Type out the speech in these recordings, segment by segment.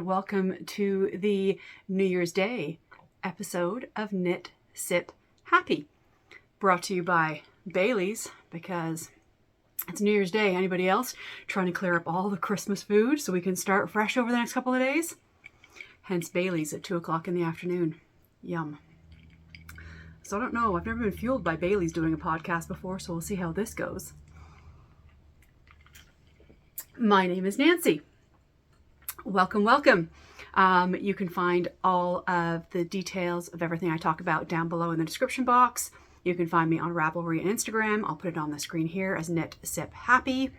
and welcome to the New Year's Day episode of Knit, Sip, Happy. Brought to you by Bailey's because it's New Year's Day. Anybody else trying to clear up all the Christmas food so we can start fresh over the next couple of days? Hence Bailey's at 2 o'clock in the afternoon. Yum. So I don't know. I've never been fueled by Bailey's doing a podcast before, so we'll see how this goes. My name is Nancy. Welcome, welcome. You can find all of the details of everything I talk about down below in the description box. You can find me on Ravelry and Instagram. I'll put it on the screen here as Knit, Sip, Happy.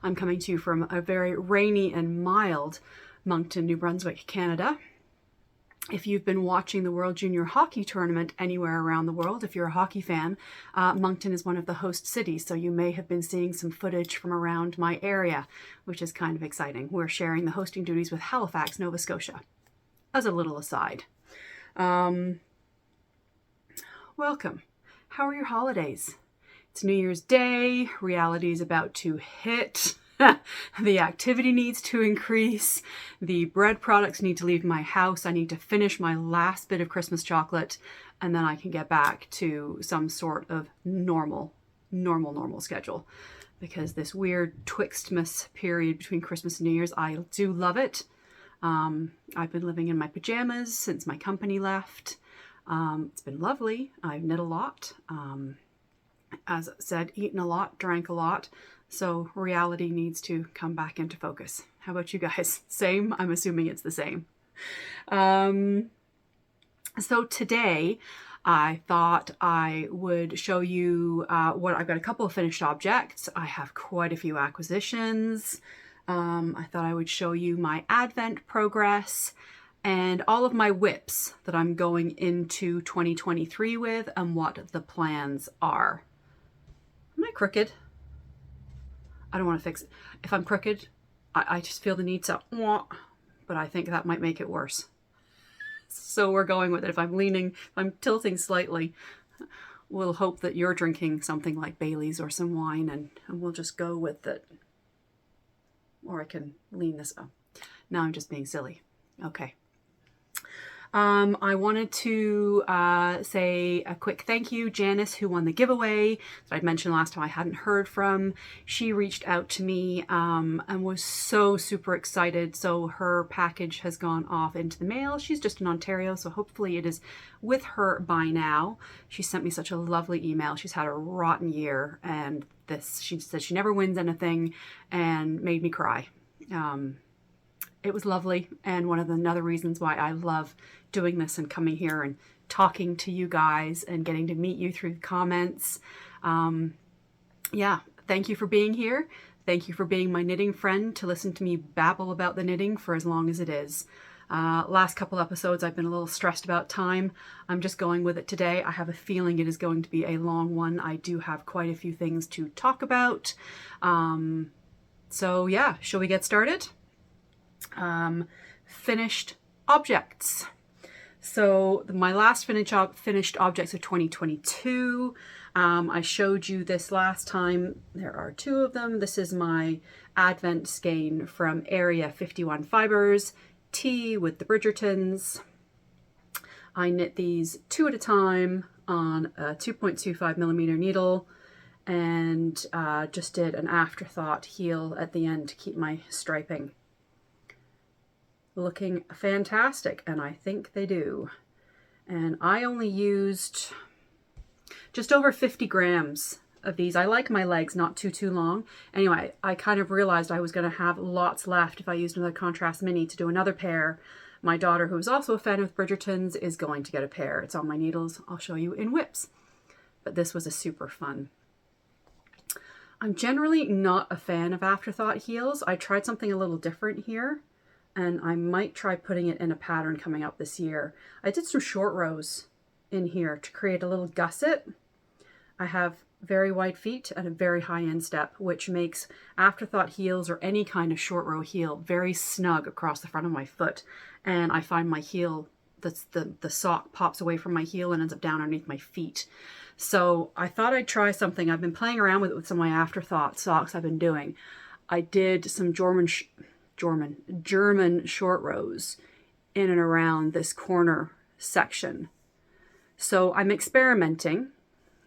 I'm coming to you from a very rainy and mild Moncton, New Brunswick, Canada. If you've been watching the World Junior Hockey Tournament anywhere around the world, if you're a hockey fan, Moncton is one of the host cities, so you may have been seeing some footage from around my area, which is kind of exciting. We're sharing the hosting duties with Halifax, Nova Scotia, as a little aside. Welcome. How are your holidays? It's New Year's Day. Reality is about to hit. The activity needs to increase. The bread products need to leave my house. I need to finish my last bit of Christmas chocolate, and then I can get back to some sort of normal schedule. Because this weird Twixtmas period between Christmas and New Year's, I do love it. I've been living in my pajamas since my company left. It's been lovely. I've knit a lot. As I said, eaten a lot, drank a lot. So reality needs to come back into focus. How about you guys? Same? I'm assuming it's the same. So today I thought I would show you what I've got a couple of finished objects. I have quite a few acquisitions. I thought I would show you my Advent progress and all of my WIPs that I'm going into 2023 with and what the plans are. Am I crooked? I don't want to fix it. If I'm crooked, I just feel the need to, but I think that might make it worse. So we're going with it. If I'm leaning, if I'm tilting slightly, we'll hope that you're drinking something like Bailey's or some wine and we'll just go with it. Or I can lean this up. Now I'm just being silly. Okay. I wanted to say a quick thank you. Janice, who won the giveaway that I mentioned last time I hadn't heard from, she reached out to me and was so super excited. So her package has gone off into the mail. She's just in Ontario, so hopefully it is with her by now. She sent me such a lovely email. She's had a rotten year, and she said she never wins anything and made me cry. It was lovely, and one of the other reasons why I love doing this and coming here and talking to you guys and getting to meet you through the comments. Yeah, thank you for being here. Thank you for being my knitting friend to listen to me babble about the knitting for as long as it is. Last couple episodes I've been a little stressed about time. I'm just going with it today. I have a feeling it is going to be a long one. I do have quite a few things to talk about. So yeah, shall we get started? Finished objects. So my last finished objects of 2022. I showed you this last time. There are two of them. This is my Advent skein from Area 51 Fibers, T with the Bridgertons. I knit these 2 at a time on a 2.25 millimeter needle and just did an afterthought heel at the end to keep my striping looking fantastic, and I think they do. And I only used just over 50 grams of these. I like my legs not too long. Anyway, I kind of realized I was going to have lots left if I used another contrast mini to do another pair. My daughter, who is also a fan of Bridgertons, is going to get a pair. It's on my needles. I'll show you in WIPs. But this was a super fun. I'm generally not a fan of afterthought heels. I tried something a little different here, and I might try putting it in a pattern coming up this year. I did some short rows in here to create a little gusset. I have very wide feet and a very high instep, which makes afterthought heels or any kind of short row heel very snug across the front of my foot. And I find my heel, the sock pops away from my heel and ends up down underneath my feet. So I thought I'd try something. I've been playing around with it with some of my afterthought socks I've been doing. I did some German short rows in and around this corner section. So I'm experimenting.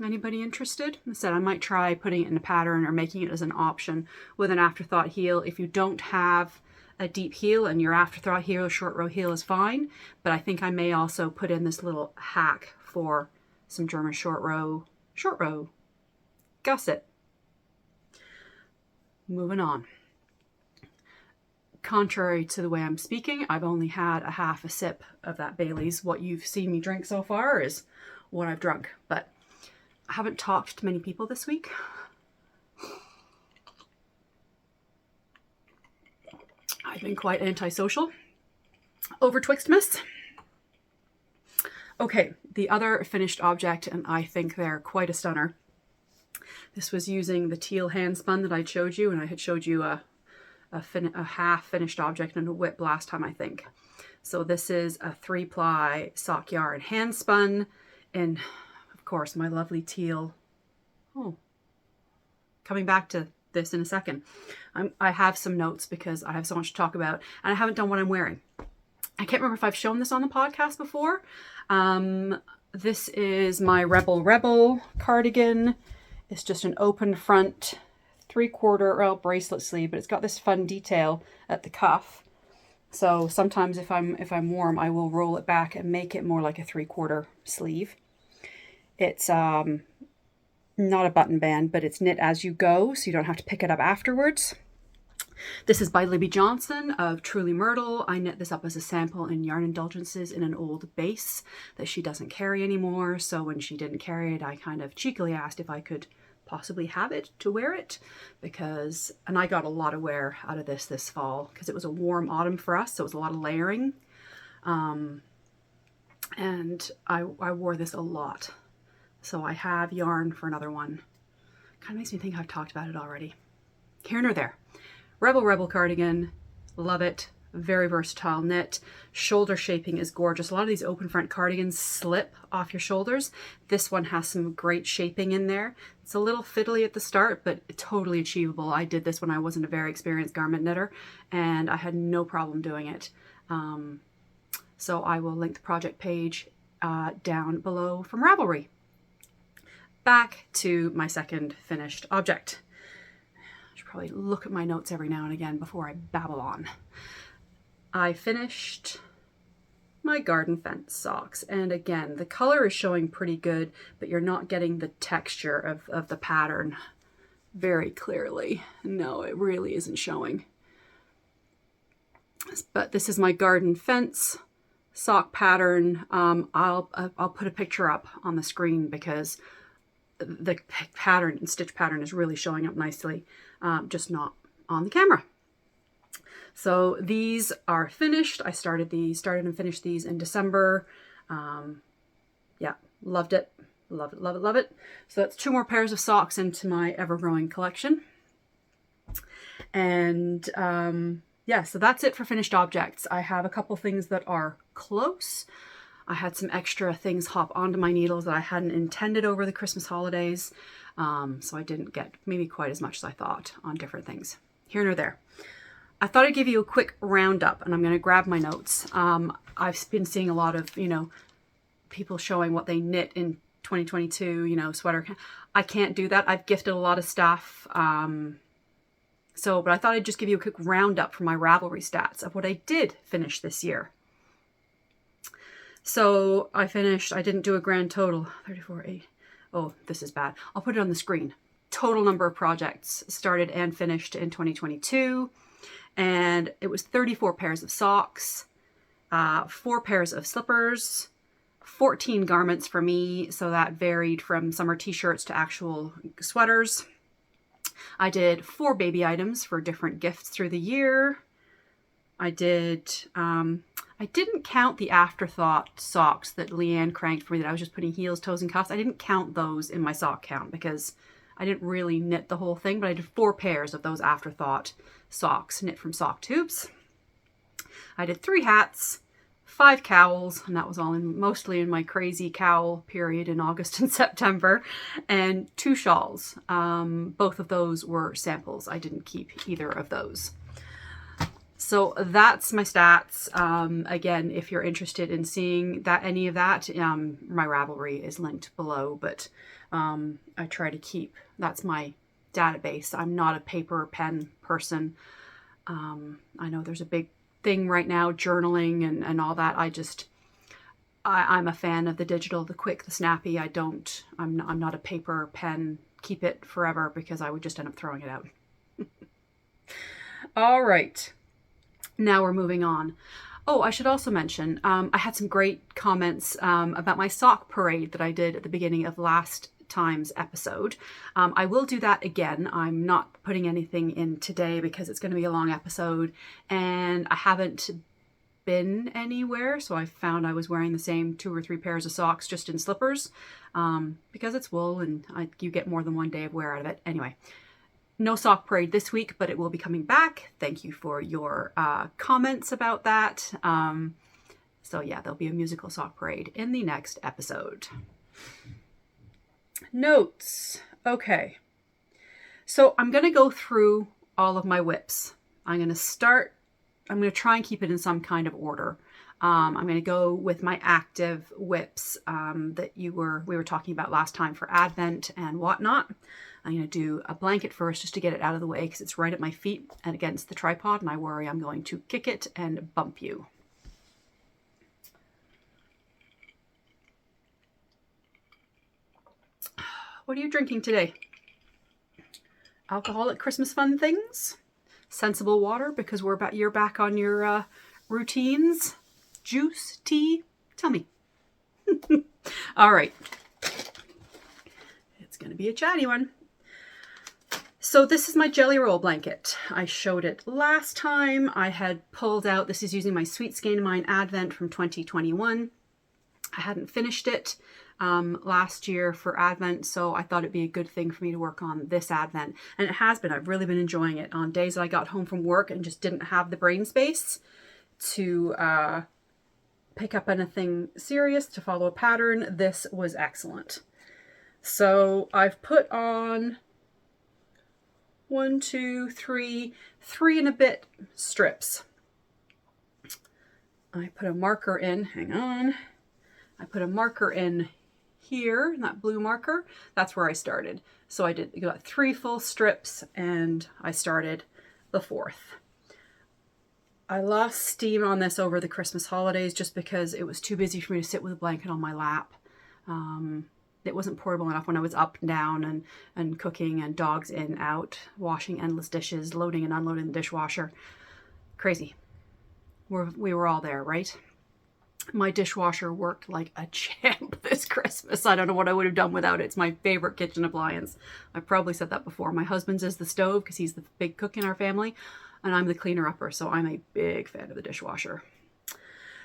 Anybody interested? I said I might try putting it in a pattern or making it as an option with an afterthought heel. If you don't have a deep heel and your afterthought heel, short row heel is fine, but I think I may also put in this little hack for some German short row gusset. Moving on. Contrary to the way I'm speaking, I've only had a half a sip of that Bailey's. What you've seen me drink so far is what I've drunk, but I haven't talked to many people this week. I've been quite antisocial over Twixtmas. Okay, the other finished object, and I think they're quite a stunner. This was using the teal hand spun that I showed you, and I had showed you a half finished object and a WIP last time, I think. So this is a 3-ply sock yarn hand spun in, of course, my lovely teal. Oh, coming back to this in a second. I have some notes because I have so much to talk about, and I haven't done what I'm wearing. I can't remember if I've shown this on the podcast before. This is my Rebel cardigan. It's just an open front 3/4 bracelet sleeve, but it's got this fun detail at the cuff. So sometimes if I'm warm, I will roll it back and make it more like a 3/4 sleeve. It's not a button band, but it's knit as you go, so you don't have to pick it up afterwards. This is by Libby Johnson of Truly Myrtle. I knit this up as a sample in Yarn Indulgences in an old base that she doesn't carry anymore. So when she didn't carry it, I kind of cheekily asked if I could possibly have it to wear it, and I got a lot of wear out of this fall because it was a warm autumn for us, so it was a lot of layering. And I wore this a lot. So I have yarn for another one. Kind of makes me think I've talked about it already. Here nor there. Rebel cardigan, love it. Very versatile knit. Shoulder shaping is gorgeous. A lot of these open front cardigans slip off your shoulders. This one has some great shaping in there. It's a little fiddly at the start, but totally achievable. I did this when I wasn't a very experienced garment knitter, and I had no problem doing it. So I will link the project page down below from Ravelry. Back to my second finished object. I should probably look at my notes every now and again before I babble on. I finished my garden fence socks, and again, the color is showing pretty good, but you're not getting the texture of the pattern very clearly. No, it really isn't showing. But this is my garden fence sock pattern. I'll put a picture up on the screen because the pattern and stitch pattern is really showing up nicely, just not on the camera. So these are finished. I started and finished these in December. Yeah, loved it. Love it, love it, love it. So that's 2 more pairs of socks into my ever-growing collection. And yeah, so that's it for finished objects. I have a couple things that are close. I had some extra things hop onto my needles that I hadn't intended over the Christmas holidays. So I didn't get maybe quite as much as I thought on different things. Here nor there. I thought I'd give you a quick roundup, and I'm going to grab my notes. I've been seeing a lot of, people showing what they knit in 2022, sweater. I can't do that. I've gifted a lot of stuff. But I thought I'd just give you a quick roundup from my Ravelry stats of what I did finish this year. So I didn't do a grand total, 34, 8. Oh, this is bad. I'll put it on the screen. Total number of projects started and finished in 2022. And it was 34 pairs of socks, 4 pairs of slippers, 14 garments for me. So that varied from summer t-shirts to actual sweaters. I did 4 baby items for different gifts through the year. I didn't count the afterthought socks that Leanne cranked for me that I was just putting heels, toes, and cuffs. I didn't count those in my sock count because I didn't really knit the whole thing, but I did 4 pairs of those afterthought socks knit from sock tubes. I did 3 hats, 5 cowls, and that was all mostly in my crazy cowl period in August and September, and 2 shawls. Both of those were samples. I didn't keep either of those. So that's my stats. Again, if you're interested in seeing that, any of that, my Ravelry is linked below, but I try to keep, that's my database. I'm not a paper pen person. I know there's a big thing right now, journaling and all that. I'm a fan of the digital, the quick, the snappy. I'm not a paper pen, keep it forever, because I would just end up throwing it out. All right. Now we're moving on. Oh, I should also mention, I had some great comments about my sock parade that I did at the beginning of last time's episode. I will do that again. I'm not putting anything in today because it's going to be a long episode, and I haven't been anywhere, so I found I was wearing the same 2 or 3 pairs of socks just in slippers, because it's wool and you get more than one day of wear out of it. Anyway, no sock parade this week, but it will be coming back. Thank you for your comments about that. So yeah, there'll be a musical sock parade in the next episode. Notes. So I'm going to go through all of my WIPs. I'm going to try and keep it in some kind of order. I'm going to go with my active WIPs that we were talking about last time for Advent and whatnot. I'm going to do a blanket first just to get it out of the way because it's right at my feet and against the tripod, and I worry I'm going to kick it and bump you. What are you drinking today? Alcoholic Christmas fun things? Sensible water because you're back on your routines? Juice? Tea? Tell me. All right. It's going to be a chatty one. So this is my jelly roll blanket. I showed it last time. I had pulled out, this is using my Sweet Skein of Mine Advent from 2021. I hadn't finished it last year for Advent, so I thought it'd be a good thing for me to work on this Advent. And it has been. I've really been enjoying it. On days that I got home from work and just didn't have the brain space to pick up anything serious, to follow a pattern, this was excellent. So I've put on 1, 2, 3 and a bit strips. I put a marker in, hang on. I put a marker in here, that blue marker. That's where I started. So I got 3 full strips and I started the 4th. I lost steam on this over the Christmas holidays just because it was too busy for me to sit with a blanket on my lap. It wasn't portable enough when I was up and down and cooking and dogs in, out, washing endless dishes, loading and unloading the dishwasher. Crazy. We were all there, right? My dishwasher worked like a champ this Christmas. I don't know what I would have done without it. It's my favorite kitchen appliance. I've probably said that before. My husband's is the stove because he's the big cook in our family, and I'm the cleaner-upper, so I'm a big fan of the dishwasher.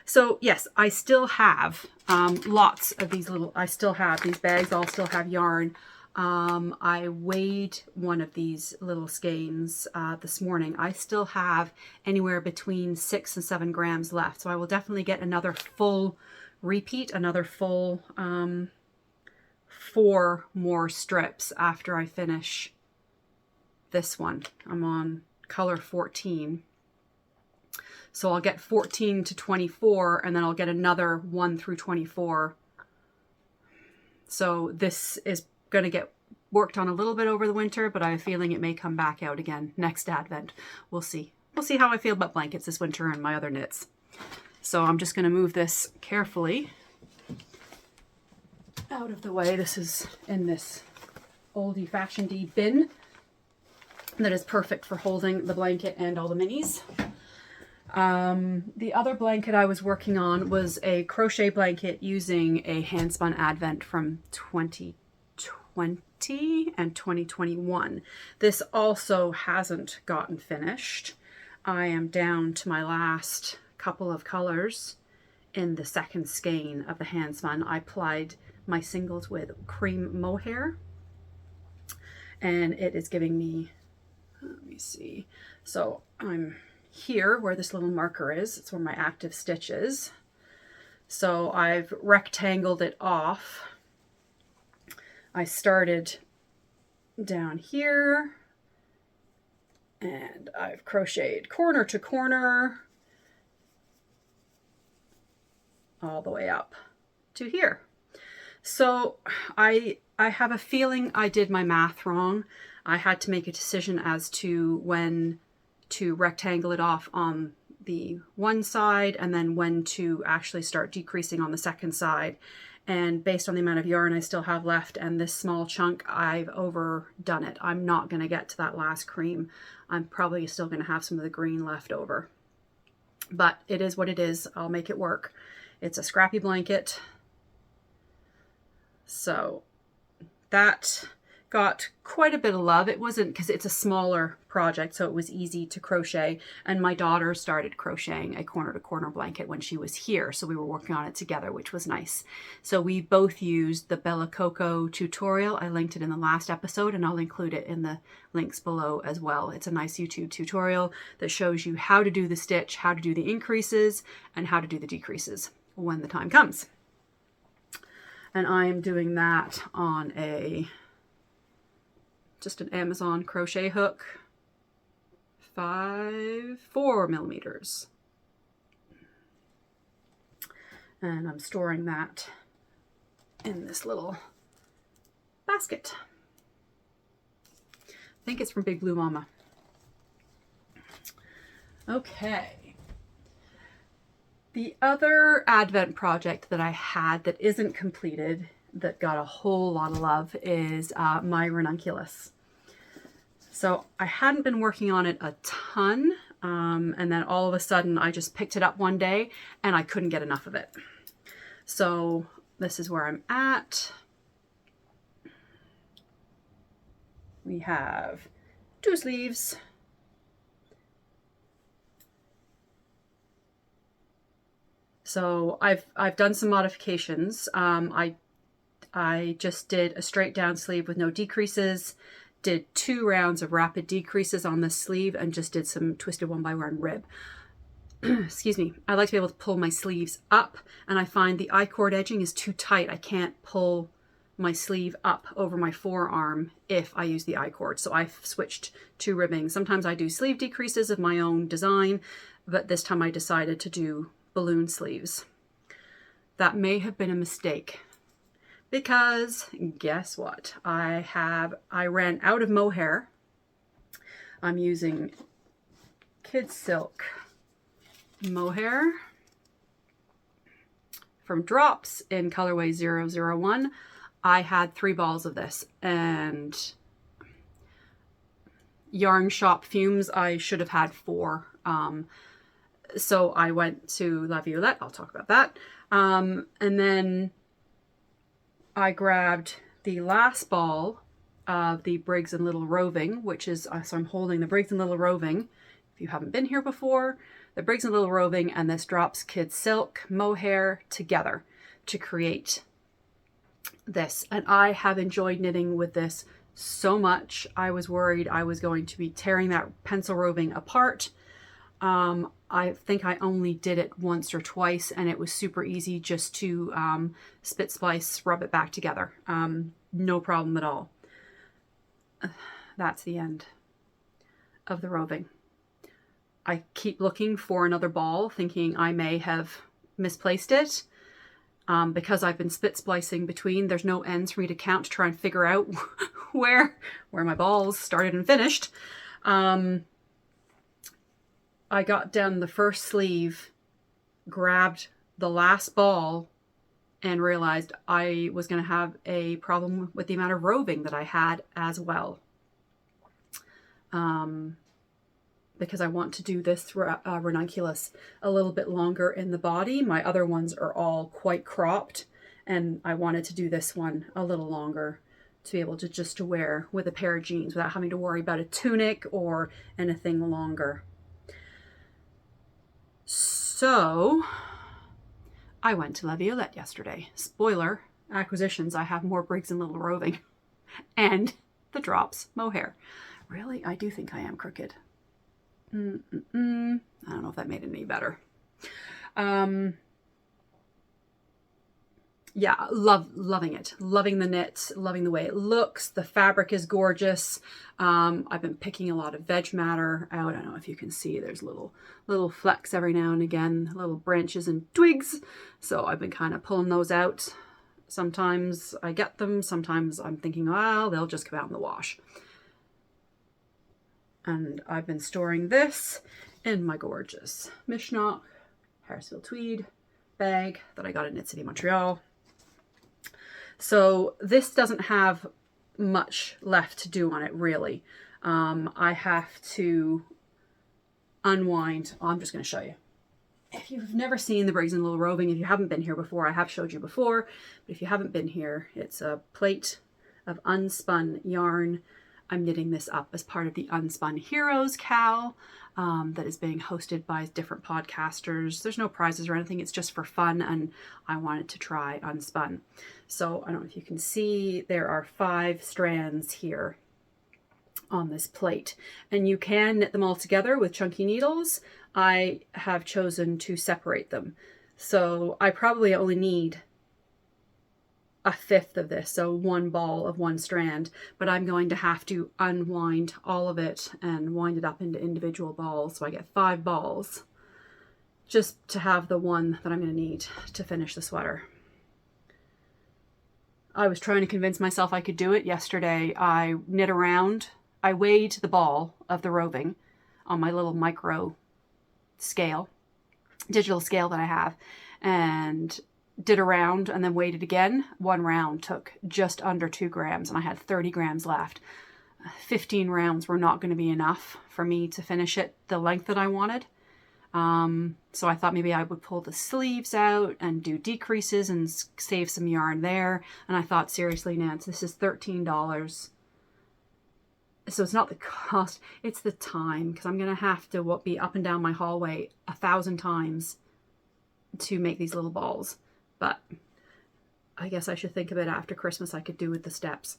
So yes, I still have lots of these these bags all still have yarn. I weighed one of these little skeins this morning. I still have anywhere between 6 and 7 grams left. So I will definitely get another full repeat, another full 4 more strips after I finish this one. I'm on color 14. So I'll get 14 to 24 and then I'll get another 1 through 24. So this is going to get worked on a little bit over the winter, but I have a feeling it may come back out again next Advent. We'll see. We'll see how I feel about blankets this winter and my other knits. So I'm just going to move this carefully out of the way. This is in this oldie-fashioned-y bin that is perfect for holding the blanket and all the minis. The other blanket I was working on was a crochet blanket using a handspun Advent from 2020 and 2021. This also hasn't gotten finished. I am down to my last couple of colors in the second skein of the handspun. I plied my singles with cream mohair and it is giving me, let me see, so I'm here where this little marker is. It's where my active stitch is. So I've rectangled it off. I started down here And I've crocheted corner to corner all the way up to here. So I have a feeling I did my math wrong. I had to make a decision as to when to rectangle it off on the one side and then when to actually start decreasing on the second side. And based on the amount of yarn I still have left and this small chunk, I've overdone it. I'm not going to get to that last cream. I'm probably still going to have some of the green left over. But it is what it is. I'll make it work. It's a scrappy blanket. So that got quite a bit of love. It wasn't, because it's a smaller project, so it was easy to crochet. And my daughter started crocheting a corner to corner blanket when she was here, so we were working on it together, which was nice. So we both used the Bella Coco tutorial. I linked it in the last episode, and I'll include it in the links below as well. It's a nice YouTube tutorial that shows you how to do the stitch, how to do the increases, and how to do the decreases when the time comes. And I am doing that on just an Amazon crochet hook, 4 millimeters. And I'm storing that in this little basket. I think it's from Big Blue Mama. Okay. The other Advent project that I had that isn't completed, that got a whole lot of love, is my Ranunculus. So I hadn't been working on it a ton, and then all of a sudden I just picked it up one day and I couldn't get enough of it. So this is where I'm at. We have 2 sleeves. So I've done some modifications. I just did a straight down sleeve with no decreases, did 2 rounds of rapid decreases on this sleeve, and just did some twisted 1x1 rib. Excuse me. I like to be able to pull my sleeves up, and I find the I-cord edging is too tight. I can't pull my sleeve up over my forearm if I use the I-cord. So I've switched to ribbing. Sometimes I do sleeve decreases of my own design, but this time I decided to do balloon sleeves. That may have been a mistake, because guess what? I ran out of mohair. I'm using Kid Silk mohair from Drops in colorway 001. I had 3 balls of this, and Yarn Shop fumes, I should have had 4. So I went to La Violette. I'll talk about that. And then I grabbed the last ball of the Briggs and Little Roving, which is, so I'm holding the Briggs and Little Roving. If you haven't been here before, the Briggs and Little Roving and this Drops Kid Silk mohair together to create this. And I have enjoyed knitting with this so much. I was worried I was going to be tearing that pencil roving apart. I think I only did it once or twice, and it was super easy just to spit splice, rub it back together. No problem at all. That's the end of the roving. I keep looking for another ball, thinking I may have misplaced it. Because I've been spit splicing between, there's no ends for me to count to try and figure out where my balls started and finished. I got down the first sleeve, grabbed the last ball, and realized I was going to have a problem with the amount of roving that I had as well. Because I want to do this ranunculus a little bit longer in the body. My other ones are all quite cropped, and I wanted to do this one a little longer to be able to just to wear with a pair of jeans without having to worry about a tunic or anything longer. So I went to La Violette yesterday. Spoiler, acquisitions, I have more Briggs and Little Roving and the Drops mohair. Really, I do think I am crooked. I don't know if that made it any better. yeah, loving it. Loving the knit, loving the way it looks. The fabric is gorgeous. I've been picking a lot of veg matter out. I don't know if you can see, there's little flecks every now and again, little branches and twigs. So I've been kind of pulling those out. Sometimes I get them, sometimes I'm thinking, well, they'll just come out in the wash. And I've been storing this in my gorgeous Mishnock Harrisville tweed bag that I got in Knit City, Montreal. So this doesn't have much left to do on it, really. I have to unwind. Oh, I'm just going to show you. If you've never seen the Briggs & Little Roving, if you haven't been here before, I have showed you before, but if you haven't been here, it's a plate of unspun yarn. I'm knitting this up as part of the Unspun Heroes cowl that is being hosted by different podcasters. There's no prizes or anything, it's just for fun, and I wanted to try Unspun. So I don't know if you can see, there are 5 strands here on this plate, and you can knit them all together with chunky needles. I have chosen to separate them. So I probably only need 1/5 of this, so 1 ball of 1 strand, but I'm going to have to unwind all of it and wind it up into individual balls. So I get 5 balls just to have the one that I'm going to need to finish the sweater. I was trying to convince myself I could do it yesterday. I knit around. I weighed the ball of the roving on my little micro scale, digital scale that I have, and did a round and then weighed it again. 1 round took just under 2 grams and I had 30 grams left. 15 rounds were not going to be enough for me to finish it the length that I wanted. So I thought maybe I would pull the sleeves out and do decreases and save some yarn there. And I thought, seriously, Nance, this is $13. So it's not the cost, it's the time, because I'm going to have to be up and down my hallway 1,000 times to make these little balls. But I guess I should think of it after Christmas. I could do with the steps.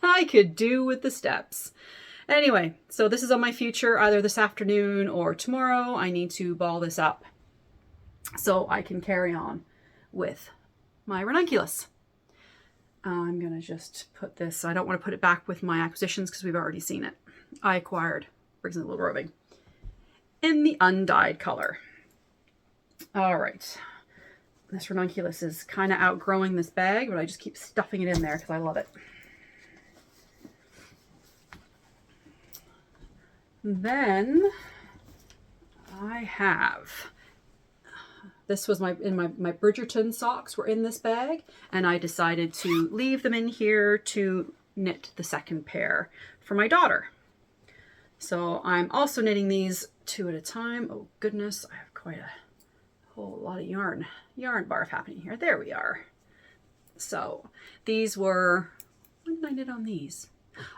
I could do with the steps. Anyway, so this is on my future, either this afternoon or tomorrow. I need to ball this up so I can carry on with my ranunculus. I'm going to just put this, I don't want to put it back with my acquisitions because we've already seen it. I acquired Briggs & Little Roving in the undyed color. All right. This ranunculus is kind of outgrowing this bag, but I just keep stuffing it in there because I love it. Then I have, this was my Bridgerton socks were in this bag, and I decided to leave them in here to knit the second pair for my daughter. So I'm also knitting these 2 at a time. Oh goodness, I have quite a whole lot of yarn barf happening here. There we are. So these were, when did I knit on these?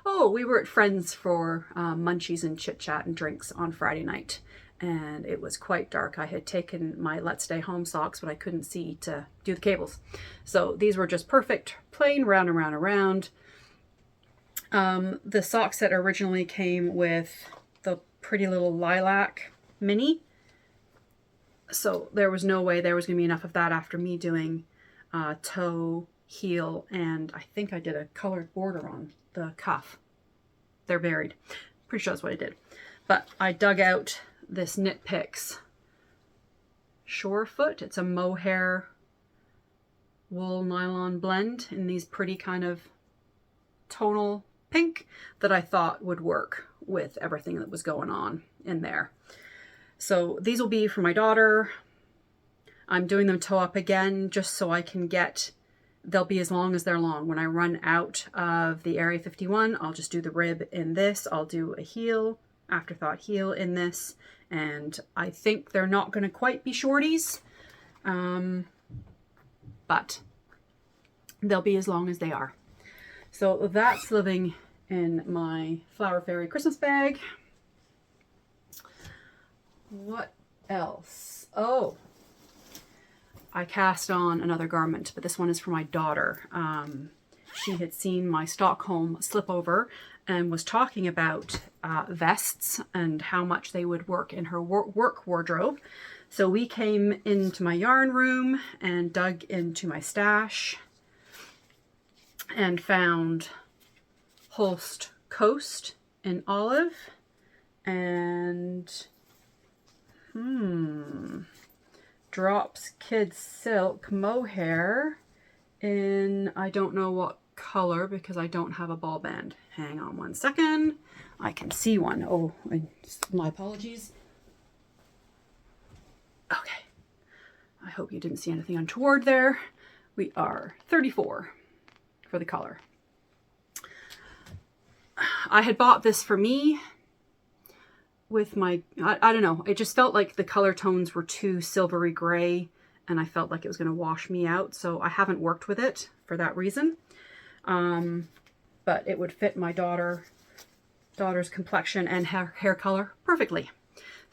Oh, we were at Friends for munchies and chit chat and drinks on Friday night, and it was quite dark. I had taken my Let's Stay Home socks, but I couldn't see to do the cables. So these were just perfect, plain round and round and round. The sock set originally came with the pretty little lilac mini. So there was no way there was going to be enough of that after me doing toe, heel, and I think I did a colored border on the cuff. They're buried. Pretty sure that's what I did. But I dug out this Nitpicks Shorefoot. It's a mohair wool nylon blend in these pretty kind of tonal pink that I thought would work with everything that was going on in there. So these will be for my daughter. I'm doing them toe up again just so I can get, they'll be as long as they're long. When I run out of the Area 51, I'll just do the rib in this. I'll do a heel, afterthought heel in this. And I think they're not going to quite be shorties, but they'll be as long as they are. So that's living in my Flower Fairy Christmas bag. What else? Oh, I cast on another garment, but this one is for my daughter. She had seen my Stockholm slipover and was talking about vests and how much they would work in her work wardrobe. So we came into my yarn room and dug into my stash and found Holst Coast in olive and Drops Kids Silk mohair in, I don't know what color because I don't have a ball band. Hang on one second. I can see one. Oh, my apologies. Okay. I hope you didn't see anything untoward there. We are 34 for the color. I had bought this for me with my, I don't know, it just felt like the color tones were too silvery gray and I felt like it was going to wash me out. So I haven't worked with it for that reason. But it would fit my daughter's complexion and hair color perfectly.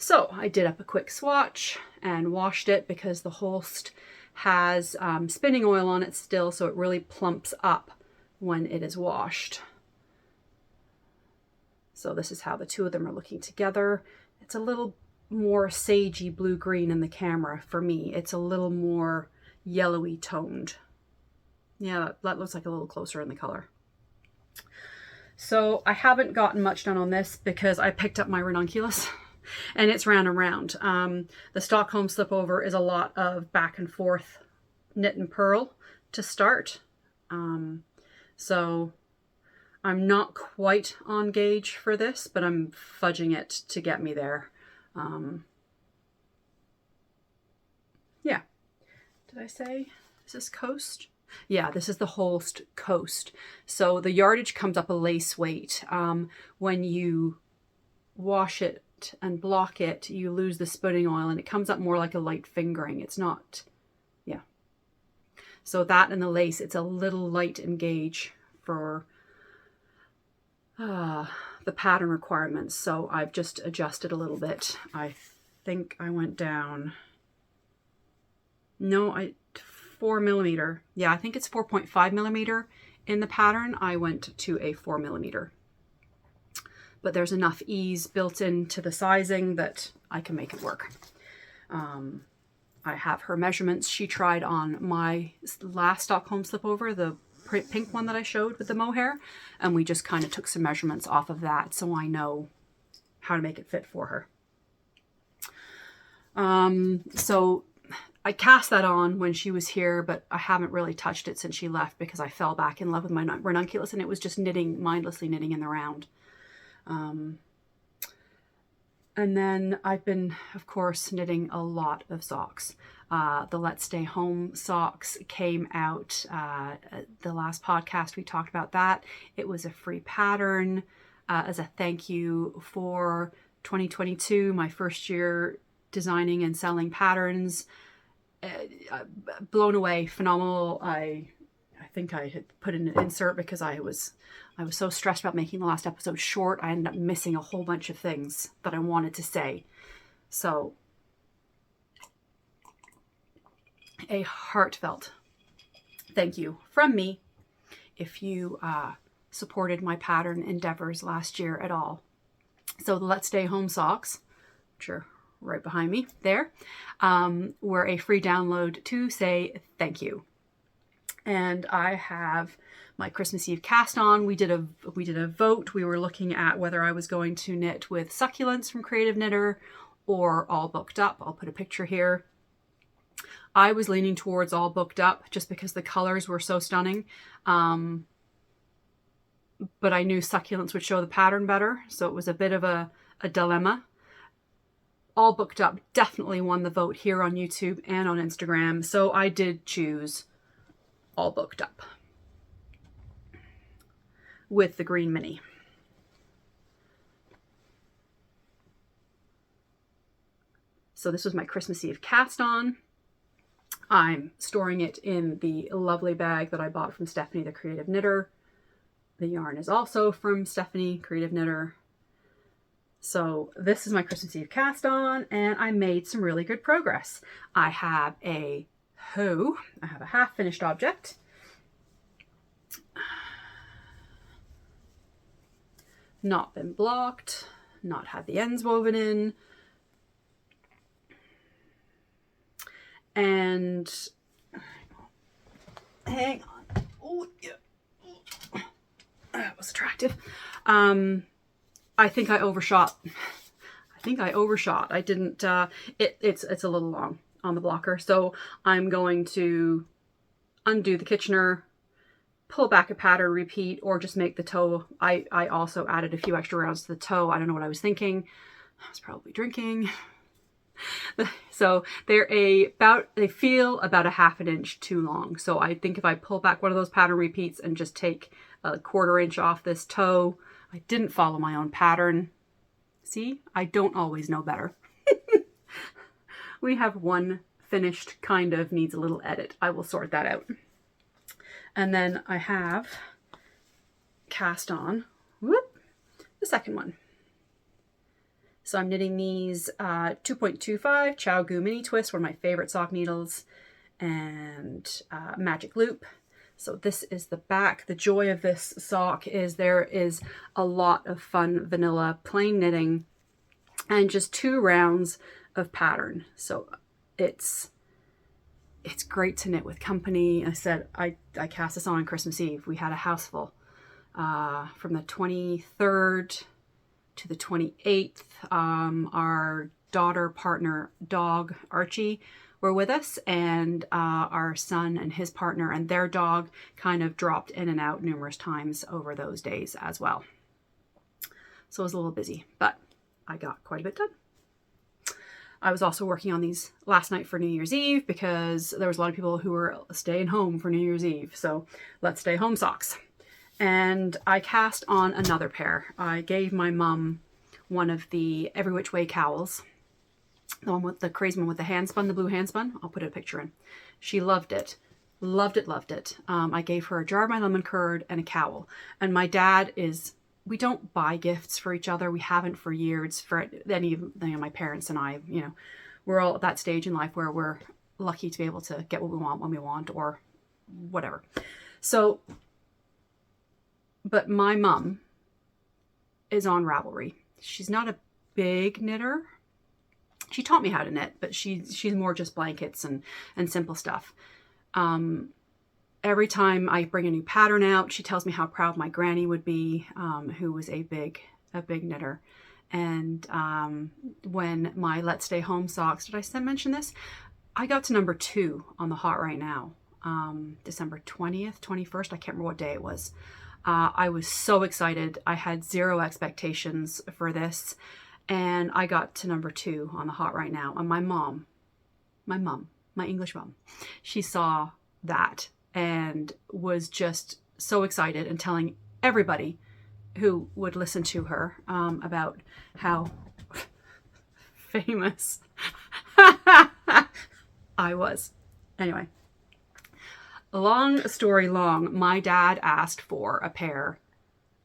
So I did up a quick swatch and washed it because the Holst has spinning oil on it still, so it really plumps up when it is washed. So this is how the two of them are looking together. It's a little more sagey blue-green in the camera for me. It's a little more yellowy toned. Yeah, that looks like a little closer in the color. So I haven't gotten much done on this because I picked up my Ranunculus and it's round and round. The Stockholm slipover is a lot of back and forth knit and purl to start. So I'm not quite on gauge for this, but I'm fudging it to get me there. Yeah. Did I say, is this Coast? Yeah, this is the Holst Coast. So the yardage comes up a lace weight. When you wash it and block it, you lose the spinning oil and it comes up more like a light fingering. It's not, yeah. So that and the lace, it's a little light in gauge for the pattern requirements. So I've just adjusted a little bit. I think I went down, no, 4 millimeter. Yeah, I think it's 4.5 millimeter in the pattern. I went to a 4 millimeter. But there's enough ease built into the sizing that I can make it work. I have her measurements. She tried on my last Stockholm slipover, the pink one that I showed with the mohair, and we just kind of took some measurements off of that so I know how to make it fit for her. So I cast that on when she was here, but I haven't really touched it since she left because I fell back in love with my Ranunculus and it was just knitting, mindlessly knitting in the round. And then I've been, of course, knitting a lot of socks. The Let's Stay Home socks came out, the last podcast we talked about that. It was a free pattern as a thank you for 2022, my first year designing and selling patterns. Blown away, phenomenal. I think I had put in an insert because I was so stressed about making the last episode short. I ended up missing a whole bunch of things that I wanted to say. So a heartfelt thank you from me if you supported my pattern endeavors last year at all. So the Let's Stay Home socks, which are right behind me there, were a free download to say thank you. And I have my Christmas Eve cast on. We did a vote. We were looking at whether I was going to knit with succulents from Creative Knitter or all booked up. I'll put a picture here. I was leaning towards all booked up just because the colors were so stunning. But I knew succulents would show the pattern better. So it was a bit of a dilemma. All booked up definitely won the vote here on YouTube and on Instagram. So I did choose all booked up with the green mini. So this was my Christmas Eve cast on. I'm storing it in the lovely bag that I bought from Stephanie, the Creative Knitter. The yarn is also from Stephanie, Creative Knitter. So this is my Christmas Eve cast on, and I made some really good progress. I have a hoe. I have a half finished object. Not been blocked, not had the ends woven in. And hang on. Oh, yeah. That was attractive. I think I overshot. I didn't, it's a little long on the blocker. So I'm going to undo the Kitchener, pull back a pattern, repeat, or just make the toe. I also added a few extra rounds to the toe. I don't know what I was thinking. I was probably drinking. So they feel about a ½ inch too long. So I think if I pull back one of those pattern repeats and just take a ½ inch off this toe, I didn't follow my own pattern. See, I don't always know better. We have one finished, kind of needs a little edit. I will sort that out. And then I have cast on, the second one. So I'm knitting these 2.25 Chow Goo Mini Twist, one of my favorite sock needles, and magic loop. So this is the back. The joy of this sock is there is a lot of fun vanilla plain knitting and just 2 rounds of pattern. So it's great to knit with company. I said I cast this on Christmas Eve. We had a house full from the 23rd to the 28th. Our daughter, partner, dog, Archie, were with us, and our son and his partner and their dog kind of dropped in and out numerous times over those days as well. So it was a little busy, but I got quite a bit done. I was also working on these last night for New Year's Eve because there was a lot of people who were staying home for New Year's Eve. So let's stay home socks. And I cast on another pair. I gave my mom one of the Every Which Way cowls. The one with the crazy one with the handspun, the blue handspun. I'll put a picture in. She loved it. Loved it, loved it. I gave her a jar of my lemon curd and a cowl. And my dad is, we don't buy gifts for each other. We haven't for years. For any of my parents and I, we're all at that stage in life where we're lucky to be able to get what we want when we want or whatever. So, but my mom is on Ravelry. She's not a big knitter. She taught me how to knit, but she's more just blankets and simple stuff. Every time I bring a new pattern out, she tells me how proud my granny would be, who was a big knitter. And when my Let's Stay Home socks, did I mention this? I got to number 2 on the Hot Right Now, December 20th, 21st. I can't remember what day it was. I was so excited. I had 0 expectations for this. And I got to number 2 on the Hot Right Now. And my English mom, she saw that and was just so excited and telling everybody who would listen to her about how famous I was. Anyway, long story long, my dad asked for a pair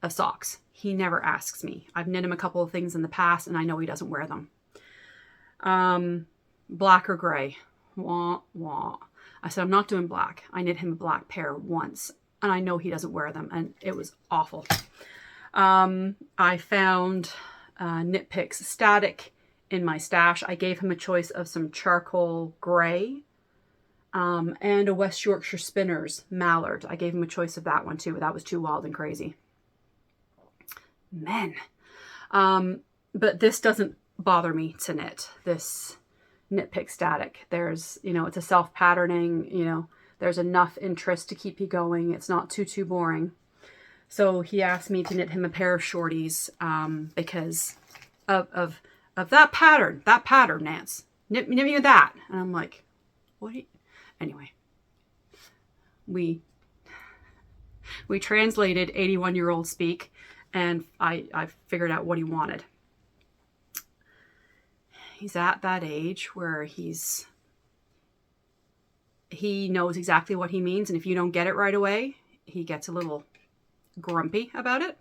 of socks. He never asks me. I've knit him a couple of things in the past and I know he doesn't wear them. Black or gray? Wah, wah. I said, I'm not doing black. I knit him a black pair once and I know he doesn't wear them and it was awful. I found Nitpicks static in my stash. I gave him a choice of some charcoal gray and a West Yorkshire Spinners mallard. I gave him a choice of that one too, but that was too wild and crazy. Men. But this doesn't bother me to knit, this Nitpick static. There's, it's a self-patterning, there's enough interest to keep you going. It's not too boring. So he asked me to knit him a pair of shorties because of that pattern, Nance. Knit me with that. And I'm like, what do you... Anyway, we translated 81-year-old speak. And I figured out what he wanted. He's at that age where he knows exactly what he means. And if you don't get it right away, he gets a little grumpy about it.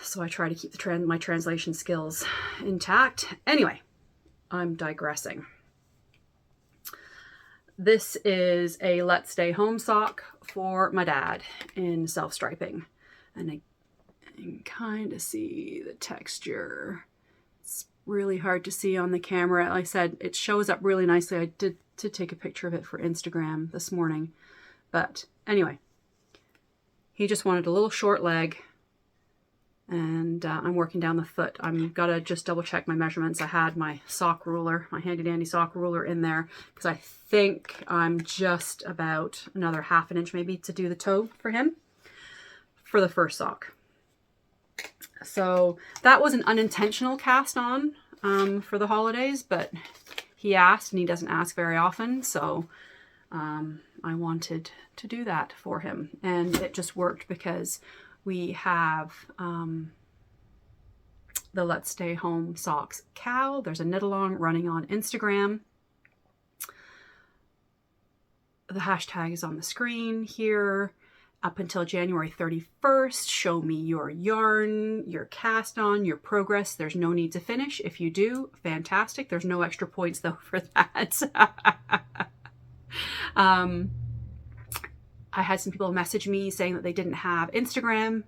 So I try to keep my translation skills intact. Anyway, I'm digressing. This is a Let's Stay Home sock for my dad in self-striping. And you can kind of see the texture. It's really hard to see on the camera. Like I said, it shows up really nicely. I did take a picture of it for Instagram this morning. But anyway, he just wanted a little short leg. And I'm working down the foot. I'm gotta just double check my measurements. I had my sock ruler, my handy dandy sock ruler in there, because I think I'm just about another ½ an inch maybe to do the toe for him for the first sock. So that was an unintentional cast on for the holidays, but he asked, and he doesn't ask very often, so I wanted to do that for him. And it just worked because we have the Let's Stay Home Socks cow. There's a knit along running on Instagram. The hashtag is on the screen here. Up until January 31st, show me your yarn, your cast on, your progress. There's no need to finish. If you do, fantastic. There's no extra points though for that. I had some people message me saying that they didn't have Instagram,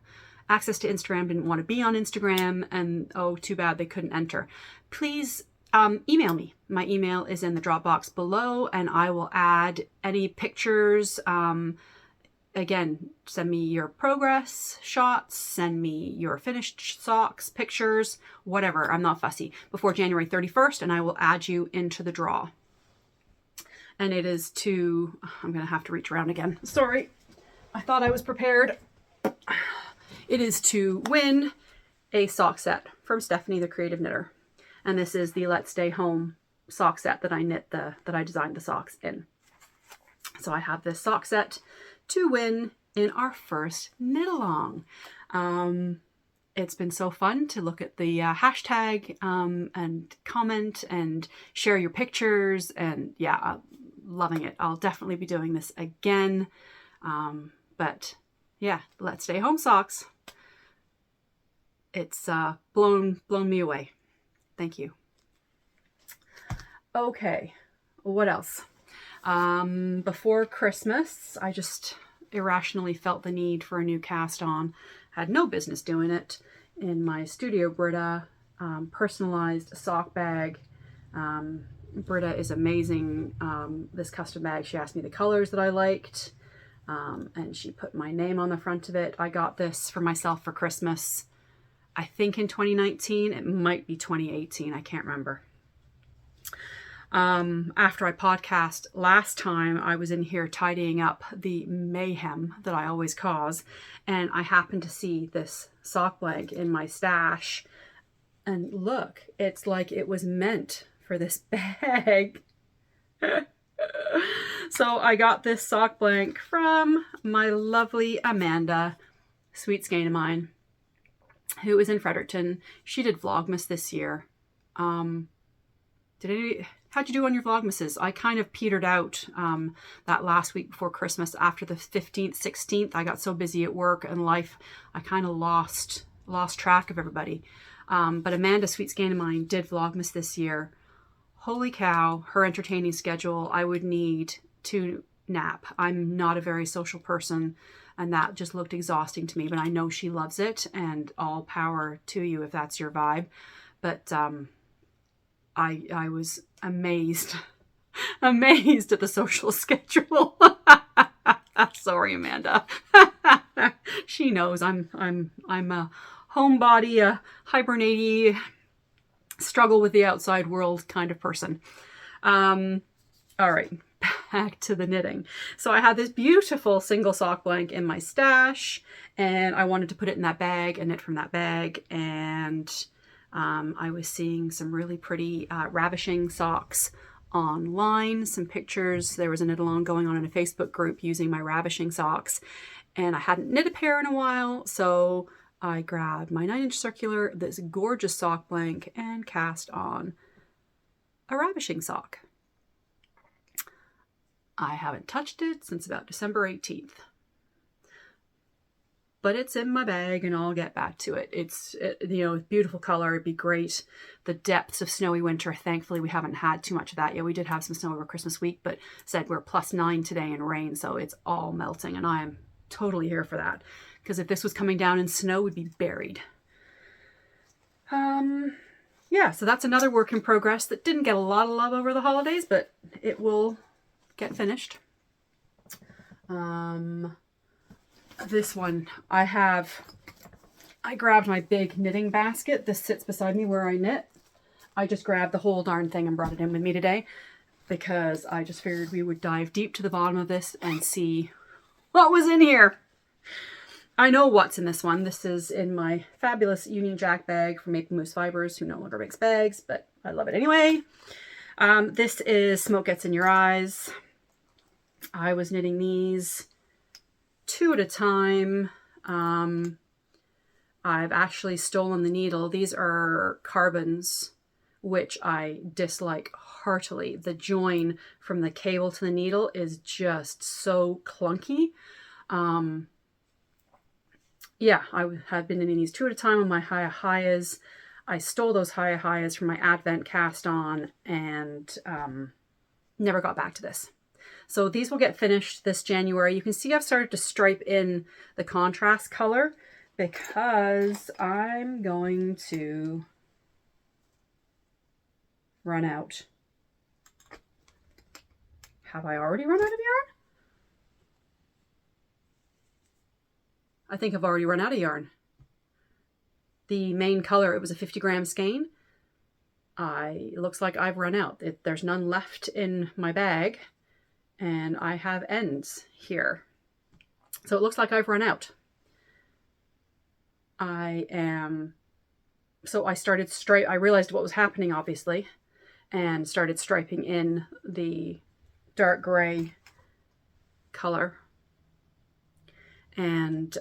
access to Instagram, didn't want to be on Instagram, and oh, too bad they couldn't enter. Please email me. My email is in the Dropbox below, and I will add any pictures. Again, send me your progress shots, send me your finished socks, pictures, whatever. I'm not fussy. Before January 31st, and I will add you into the draw. And it is to, I'm going to have to reach around again. Sorry, I thought I was prepared. It is to win a sock set from Stephanie, the Creative Knitter. And this is the Let's Stay Home sock set that I designed the socks in. So I have this sock set to win in our first knit along. It's been so fun to look at the hashtag and comment and share your pictures, and yeah, loving it. I'll definitely be doing this again. But yeah, Let's Stay Home socks. It's blown me away. Thank you. Okay, what else? Before Christmas, I just irrationally felt the need for a new cast on. Had no business doing it. In my Studio Britta personalized sock bag. Britta is amazing. This custom bag, she asked me the colors that I liked, and she put my name on the front of it. I got this for myself for Christmas, I think in 2019. It might be 2018. I can't remember. After I podcast last time, I was in here tidying up the mayhem that I always cause, and I happened to see this sock blank in my stash, and look, it's like it was meant for this bag. So I got this sock blank from my lovely Amanda, sweet skein of mine, who is in Fredericton. She did Vlogmas this year. How'd you do on your Vlogmases? I kind of petered out that last week before Christmas. After the 15th, 16th, I got so busy at work and life, I kind of lost track of everybody. But Amanda, sweet skein of mine, did Vlogmas this year. Holy cow, her entertaining schedule. I would need to nap. I'm not a very social person, and that just looked exhausting to me, but I know she loves it, and all power to you if that's your vibe. But I was amazed at the social schedule. Sorry, Amanda. She knows I'm a homebody, hibernate-y, struggle with the outside world kind of person. All right, back to the knitting. So I had this beautiful single sock blank in my stash, and I wanted to put it in that bag and knit from that bag. And I was seeing some really pretty ravishing socks online, some pictures. There was a knit along going on in a Facebook group using my ravishing socks, and I hadn't knit a pair in a while, so I grabbed my 9-inch circular, this gorgeous sock blank, and cast on a ravishing sock. I haven't touched it since about December 18th. But it's in my bag, and I'll get back to it. It's beautiful color. It'd be great. The depths of snowy winter. Thankfully, we haven't had too much of that yet. We did have some snow over Christmas week, but said we're +9 today in rain, so it's all melting, and I am totally here for that. Because if this was coming down in snow, we'd be buried. yeah, so that's another work in progress that didn't get a lot of love over the holidays, but it will get finished. This one, I grabbed my big knitting basket. This sits beside me where I knit. I just grabbed the whole darn thing and brought it in with me today because I just figured we would dive deep to the bottom of this and see what was in here. I know what's in this one. This is in my fabulous Union Jack bag from Maple Moose Fibers, who no longer makes bags, but I love it anyway. This is Smoke Gets in Your Eyes. I was knitting these 2 at a time. I've actually stolen the needle. These are carbons, which I dislike heartily. The join from the cable to the needle is just so clunky. Yeah, I have been knitting these 2 at a time on my Hayahayas. I stole those Hayahayas from my Advent cast-on and never got back to this. So these will get finished this January. You can see I've started to stripe in the contrast color because I'm going to run out. Have I already run out of yarn? I think I've already run out of yarn. The main color, it was a 50-gram skein. It looks like I've run out. There's none left in my bag, and I have ends here. So it looks like I've run out. I realized what was happening, obviously, and started striping in the dark gray color. And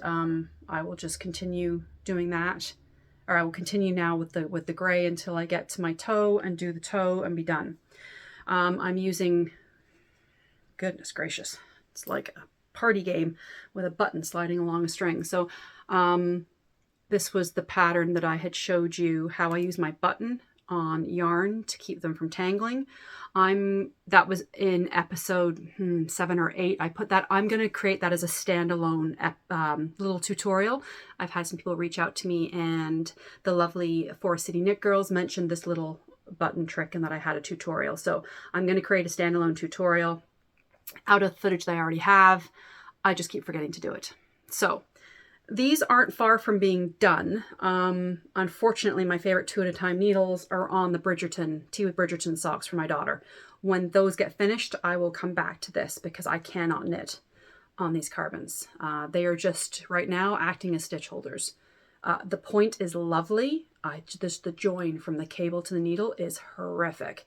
I will just continue doing that, or I will continue now with the gray until I get to my toe and do the toe and be done. I'm using, goodness gracious, it's like a party game with a button sliding along a string. So this was the pattern that I had showed you how I use my button on yarn to keep them from tangling. That was in episode 7 or 8. I put that, I'm going to create that as a standalone little tutorial. I've had some people reach out to me, and the lovely Forest City Knit Girls mentioned this little button trick and that I had a tutorial. So I'm going to create a standalone tutorial out of footage that I already have. I just keep forgetting to do it. So these aren't far from being done. Unfortunately, my favorite 2 at a time needles are on the Tea with Bridgerton socks for my daughter. When those get finished, I will come back to this because I cannot knit on these carbons. They are just right now acting as stitch holders. The point is lovely. The join from the cable to the needle is horrific.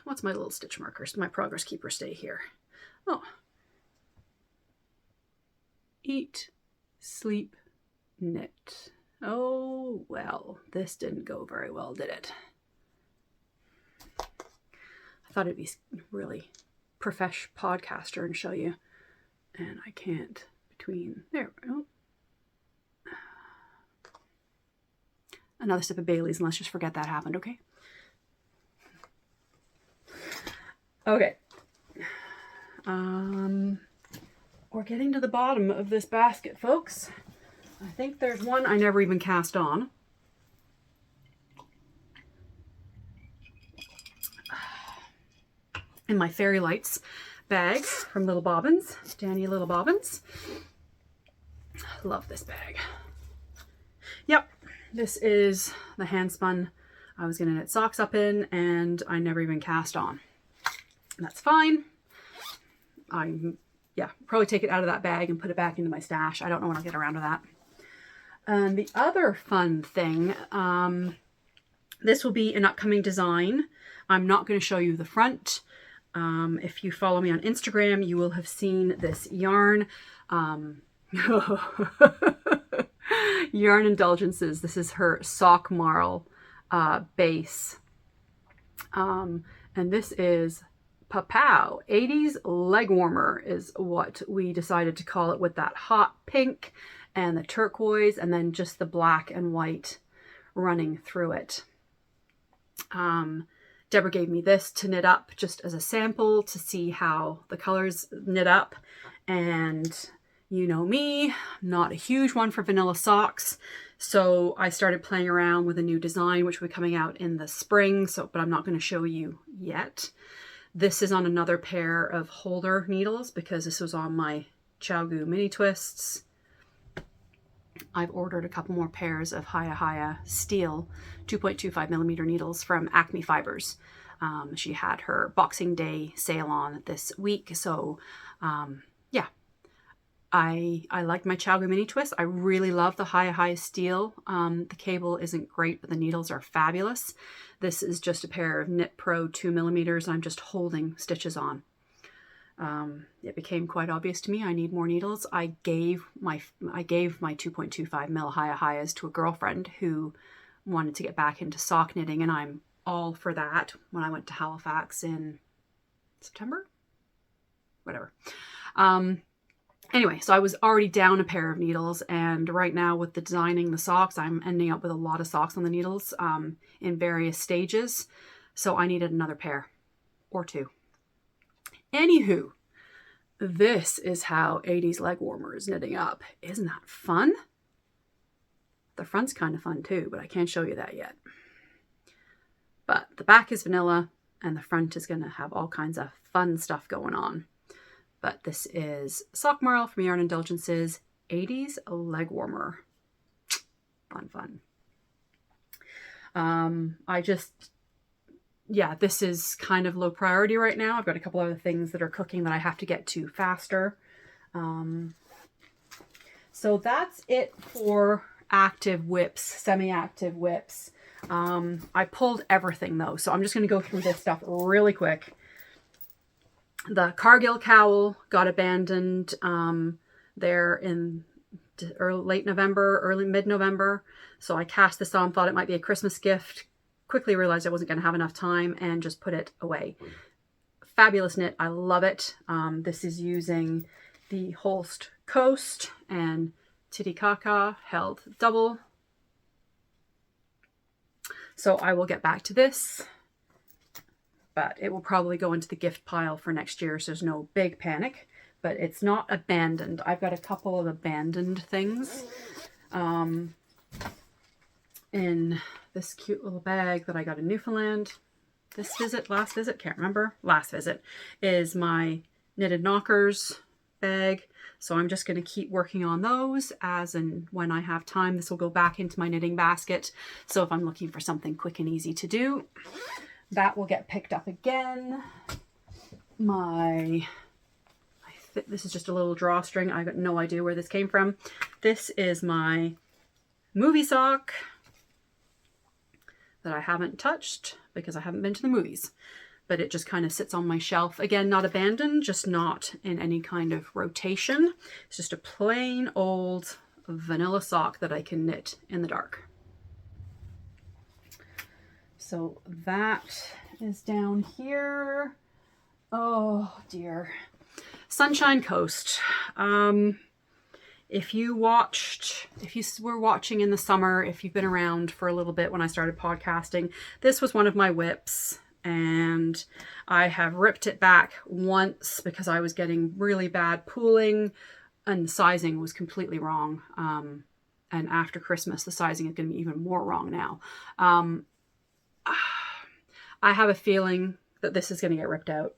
What's my little stitch markers? My progress keepers stay here. Oh. Eat, sleep, knit. Oh, well, this didn't go very well, did it? I thought it'd be really profesh podcaster and show you, and I can't between, there we go. Another sip of Bailey's, and let's just forget that happened, okay? Okay. We're getting to the bottom of this basket, folks. I think there's one I never even cast on. In my Fairy Lights bag from Little Bobbins, Danny Little Bobbins. Love this bag. Yep, this is the hand spun I was going to knit socks up in, and I never even cast on. And that's fine. Yeah, probably take it out of that bag and put it back into my stash. I don't know when I'll get around to that. And the other fun thing, this will be an upcoming design. I'm not going to show you the front. If you follow me on Instagram, you will have seen this yarn. Yarn Indulgences. This is her sock marl base. And this is Papow 80s leg warmer is what we decided to call it, with that hot pink and the turquoise and then just the black and white running through it. Deborah gave me this to knit up just as a sample to see how the colors knit up, and You know me, not a huge one for vanilla socks. So I started playing around with a new design, which will be coming out in the spring. But I'm not going to show you yet. This is on another pair of holder needles because this was on my ChiaoGoo mini twists. I've ordered a couple more pairs of Hiya steel 2.25 millimeter needles from Acme Fibers. She had her Boxing Day sale on this week. So yeah, I like my ChiaoGoo mini twist. I really love the Hiya steel. The cable isn't great, but the needles are fabulous. This is just a pair of Knit Pro 2 millimeters. I'm just holding stitches on. It became quite obvious to me I need more needles. I gave my 2.25 mil Hiyas to a girlfriend who wanted to get back into sock knitting, and I'm all for that. When I went to Halifax in September, whatever. Anyway, so I was already down a pair of needles, and right now with the designing the socks, I'm ending up with a lot of socks on the needles in various stages. So I needed another pair or two. Anywho, this is how 80s leg warmer is knitting up. Isn't that fun? The front's kind of fun too, but I can't show you that yet. But the back is vanilla and the front is going to have all kinds of fun stuff going on. But this is Sock Marl from Yarn Indulgences 80s leg warmer. Fun. Yeah, this is kind of low priority right now. I've got a couple other things that are cooking that I have to get to faster. So that's it for active WIPs, semi-active WIPs. I pulled everything though, so I'm just going to go through this stuff really quick. The Cargill cowl got abandoned there in late November, early mid-November. So I cast this on, thought it might be a Christmas gift. Quickly realized I wasn't going to have enough time and just put it away. Fabulous knit. I love it. This is using the Holst Coast and Titicaca held double. So I will get back to this, but it will probably go into the gift pile for next year. So there's no big panic, but it's not abandoned. I've got a couple of abandoned things in this cute little bag that I got in Newfoundland. Last visit, can't remember. Last visit is my knitted knockers bag. So I'm just going to keep working on those as and when I have time. This will go back into my knitting basket. So if I'm looking for something quick and easy to do, that will get picked up again. This is just a little drawstring. I got no idea where this came from. This is my movie sock that I haven't touched because I haven't been to the movies, but it just kind of sits on my shelf. Again, not abandoned, just not in any kind of rotation. It's just a plain old vanilla sock that I can knit in the dark. So that is down here. Oh dear. Sunshine Coast. If you were watching in the summer, if you've been around for a little bit when I started podcasting, this was one of my WIPs, and I have ripped it back once because I was getting really bad pooling and the sizing was completely wrong. And after Christmas, the sizing is going to be even more wrong now. I have a feeling that this is going to get ripped out.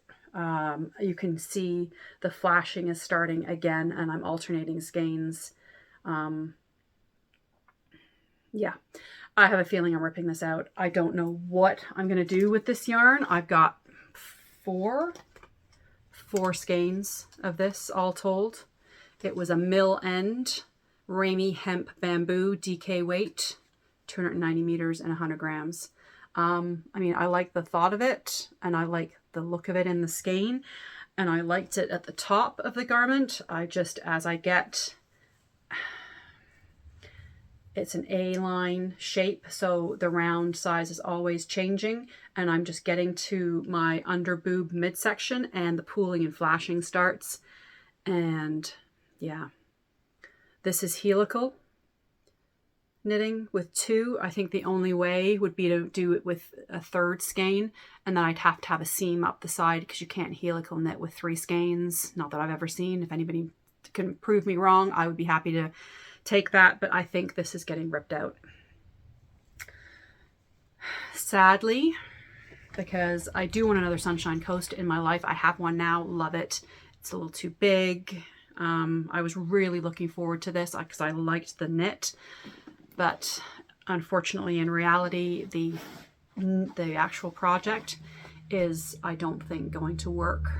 You can see the flashing is starting again, and I'm alternating skeins. Yeah, I have a feeling I'm ripping this out. I don't know what I'm going to do with this yarn. I've got four skeins of this all told. It was a mill end Ramie hemp bamboo DK weight, 290 meters and 100 grams. I mean, I like the thought of it, and I like the look of it in the skein, and I liked it at the top of the garment. It's an A-line shape, so the round size is always changing, and I'm just getting to my under boob midsection and the pooling and flashing starts. And yeah, this is helical knitting with two. I think the only way would be to do it with a third skein, and then I'd have to have a seam up the side because you can't helical knit with 3 skeins. Not that I've ever seen. If anybody can prove me wrong, I would be happy to take that, but I think this is getting ripped out. Sadly, because I do want another Sunshine Coast in my life. I have one now, love it. It's a little too big. I was really looking forward to this because I liked the knit, but unfortunately in reality, the actual project is, I don't think, going to work.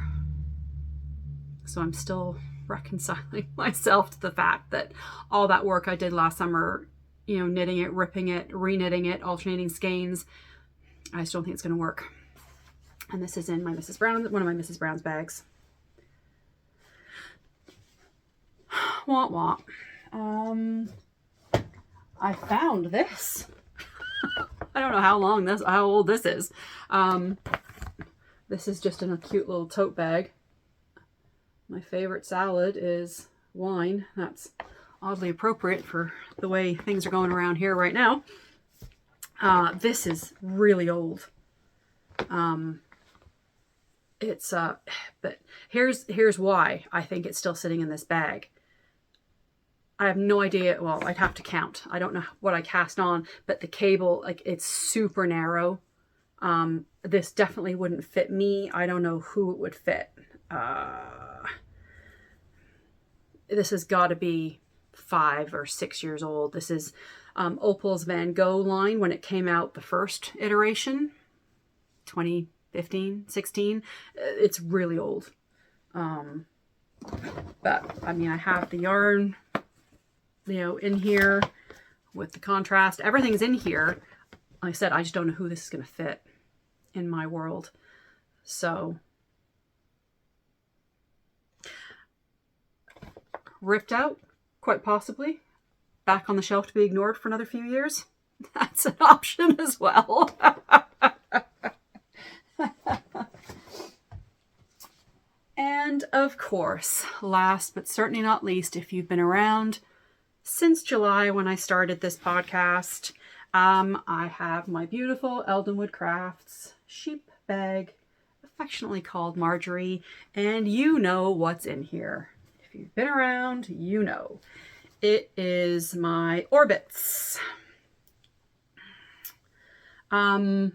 So I'm still reconciling myself to the fact that all that work I did last summer, you know, knitting it, ripping it, re-knitting it, alternating skeins, I just don't think it's going to work. And this is in my Mrs. Brown, one of my Mrs. Brown's bags. Wah wah. I found this. I don't know how old this is. This is just in a cute little tote bag. My favorite salad is wine. That's oddly appropriate for the way things are going around here right now. This is really old. But here's why I think it's still sitting in this bag. I have no idea. Well, I'd have to count. I don't know what I cast on, but the cable, like, it's super narrow. This definitely wouldn't fit me. I don't know who it would fit. This has got to be 5 or 6 years old. This is Opal's Van Gogh line when it came out, the first iteration, 2015, 16. It's really old. But I mean, I have the yarn, you know, in here with the contrast. Everything's in here. Like I said, I just don't know who this is going to fit in my world. So ripped out, quite possibly. Back on the shelf to be ignored for another few years. That's an option as well. And of course, last but certainly not least, if you've been around since July when I started this podcast, I have my beautiful Eldenwood Crafts sheep bag, affectionately called Marjorie, and you know what's in here. If you've been around, you know. It is my Orbits. That's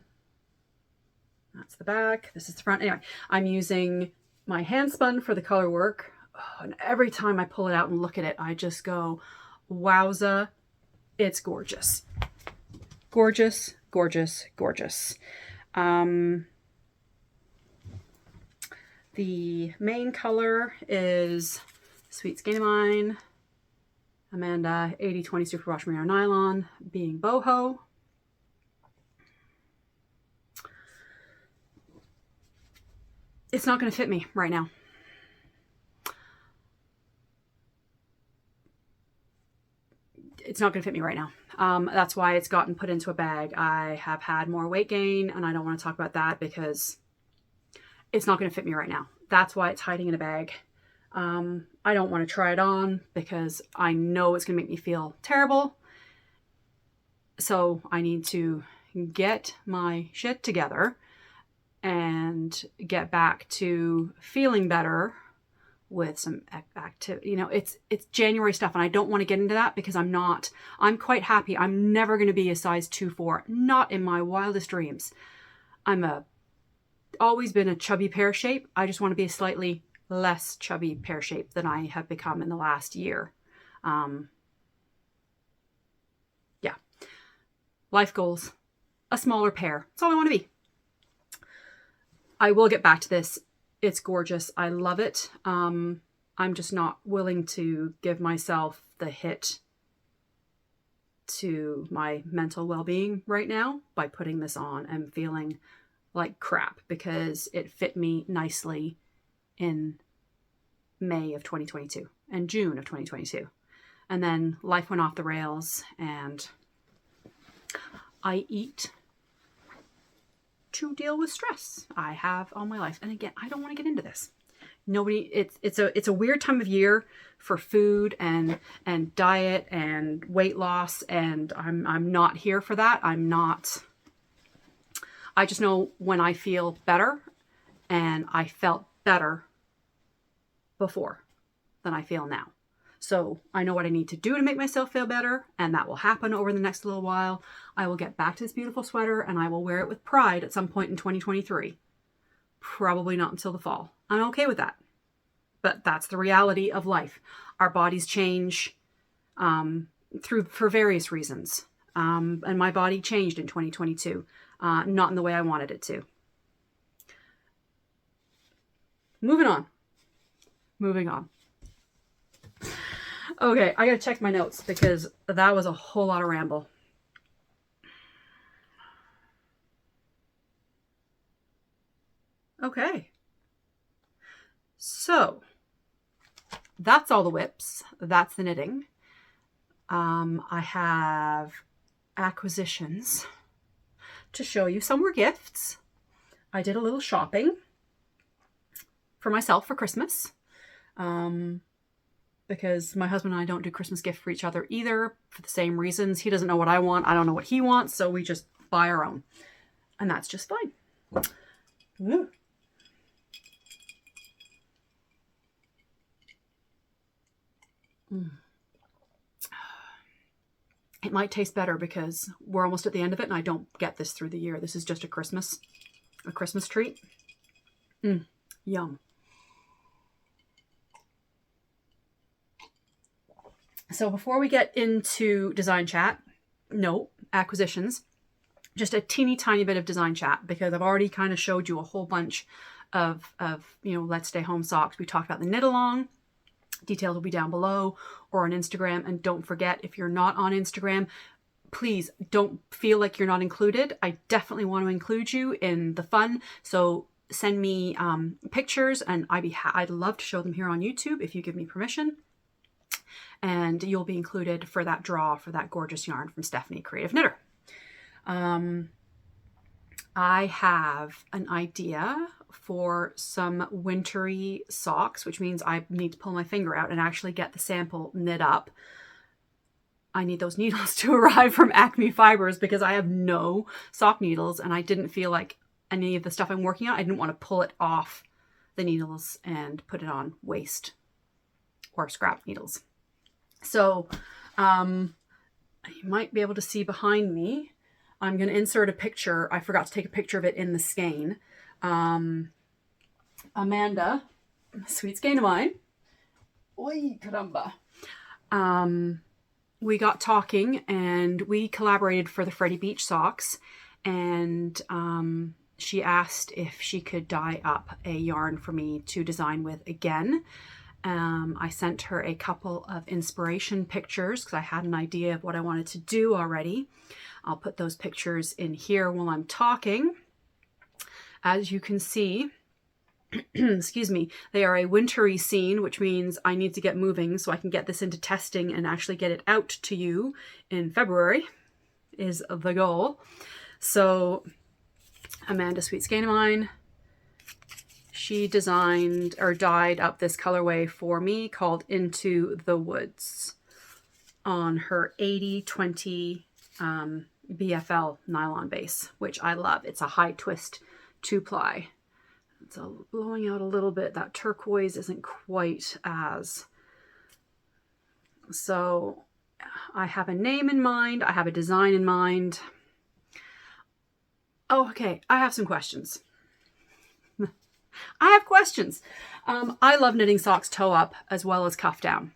the back. This is the front. Anyway, I'm using my hand spun for the color work. Oh, and every time I pull it out and look at it, I just go, wowza, it's gorgeous. Gorgeous, gorgeous, gorgeous. The main color is Sweet Skein of Mine, Amanda 80/20 Superwash Merino Nylon, being boho. It's not going to fit me right now. It's not going to fit me right now. That's why it's gotten put into a bag. I have had more weight gain, and I don't want to talk about that because it's not going to fit me right now. That's why it's hiding in a bag. I don't want to try it on because I know it's going to make me feel terrible. So I need to get my shit together and get back to feeling better with some activity. You know, it's January stuff, and I don't want to get into that because I'm quite happy. I'm never going to be a size 2-4, not in my wildest dreams. Always been a chubby pear shape. I just want to be a slightly less chubby pear shape than I have become in the last year. Yeah. Life goals. A smaller pear. That's all I want to be. I will get back to this. It's gorgeous. I love it. I'm just not willing to give myself the hit to my mental well-being right now by putting this on and feeling like crap because it fit me nicely in May of 2022 and June of 2022. And then life went off the rails and I eat to deal with stress I have all my life. And again, I don't want to get into this. It's a weird time of year for food and diet and weight loss, and I'm not here for that. I just know when I feel better, and I felt better before than I feel now. So I know what I need to do to make myself feel better, and that will happen over the next little while. I will get back to this beautiful sweater and I will wear it with pride at some point in 2023. Probably not until the fall. I'm okay with that. But that's the reality of life. Our bodies change for various reasons. And my body changed in 2022, not in the way I wanted it to. Moving on. Okay, I gotta check my notes because that was a whole lot of ramble. Okay. So, that's all the WIPs. That's the knitting. I have acquisitions to show you. Some were gifts. I did a little shopping for myself for Christmas. Because my husband and I don't do Christmas gifts for each other either, for the same reasons. He doesn't know what I want. I don't know what he wants. So we just buy our own. And that's just fine. Ooh. It might taste better because we're almost at the end of it and I don't get this through the year. This is just a Christmas treat. Yum. So before we get into design chat, acquisitions, just a teeny tiny bit of design chat because I've already kind of showed you a whole bunch of Let's Stay Home socks. We talked about the knit along. Details will be down below or on Instagram. And don't forget, if you're not on Instagram, please don't feel like you're not included. I definitely want to include you in the fun. So send me pictures and I'd love to show them here on YouTube if you give me permission. And you'll be included for that draw for that gorgeous yarn from Stephanie Creative Knitter. I have an idea for some wintry socks, which means I need to pull my finger out and actually get the sample knit up. I need those needles to arrive from Acme Fibers because I have no sock needles and I didn't feel like any of the stuff I'm working on, I didn't want to pull it off the needles and put it on waste or scrap needles. So you might be able to see behind me. I'm going to insert a picture. I forgot to take a picture of it in the skein. Amanda, sweet skein of mine. Oy, caramba. We got talking and we collaborated for the Freddie Beach socks. And she asked if she could dye up a yarn for me to design with again. I sent her a couple of inspiration pictures because I had an idea of what I wanted to do already. I'll put those pictures in here while I'm talking. As you can see, excuse me, they are a wintry scene, which means I need to get moving so I can get this into testing and actually get it out to you in February is the goal. So Amanda, sweet skein of mine, she designed or dyed up this colorway for me called Into the Woods on her 80/20 BFL nylon base, which I love. It's a high twist 2-ply. It's blowing out a little bit. That turquoise isn't quite as. So I have a name in mind. I have a design in mind. Oh, okay. I have some questions. I have questions. I love knitting socks toe up as well as cuff down.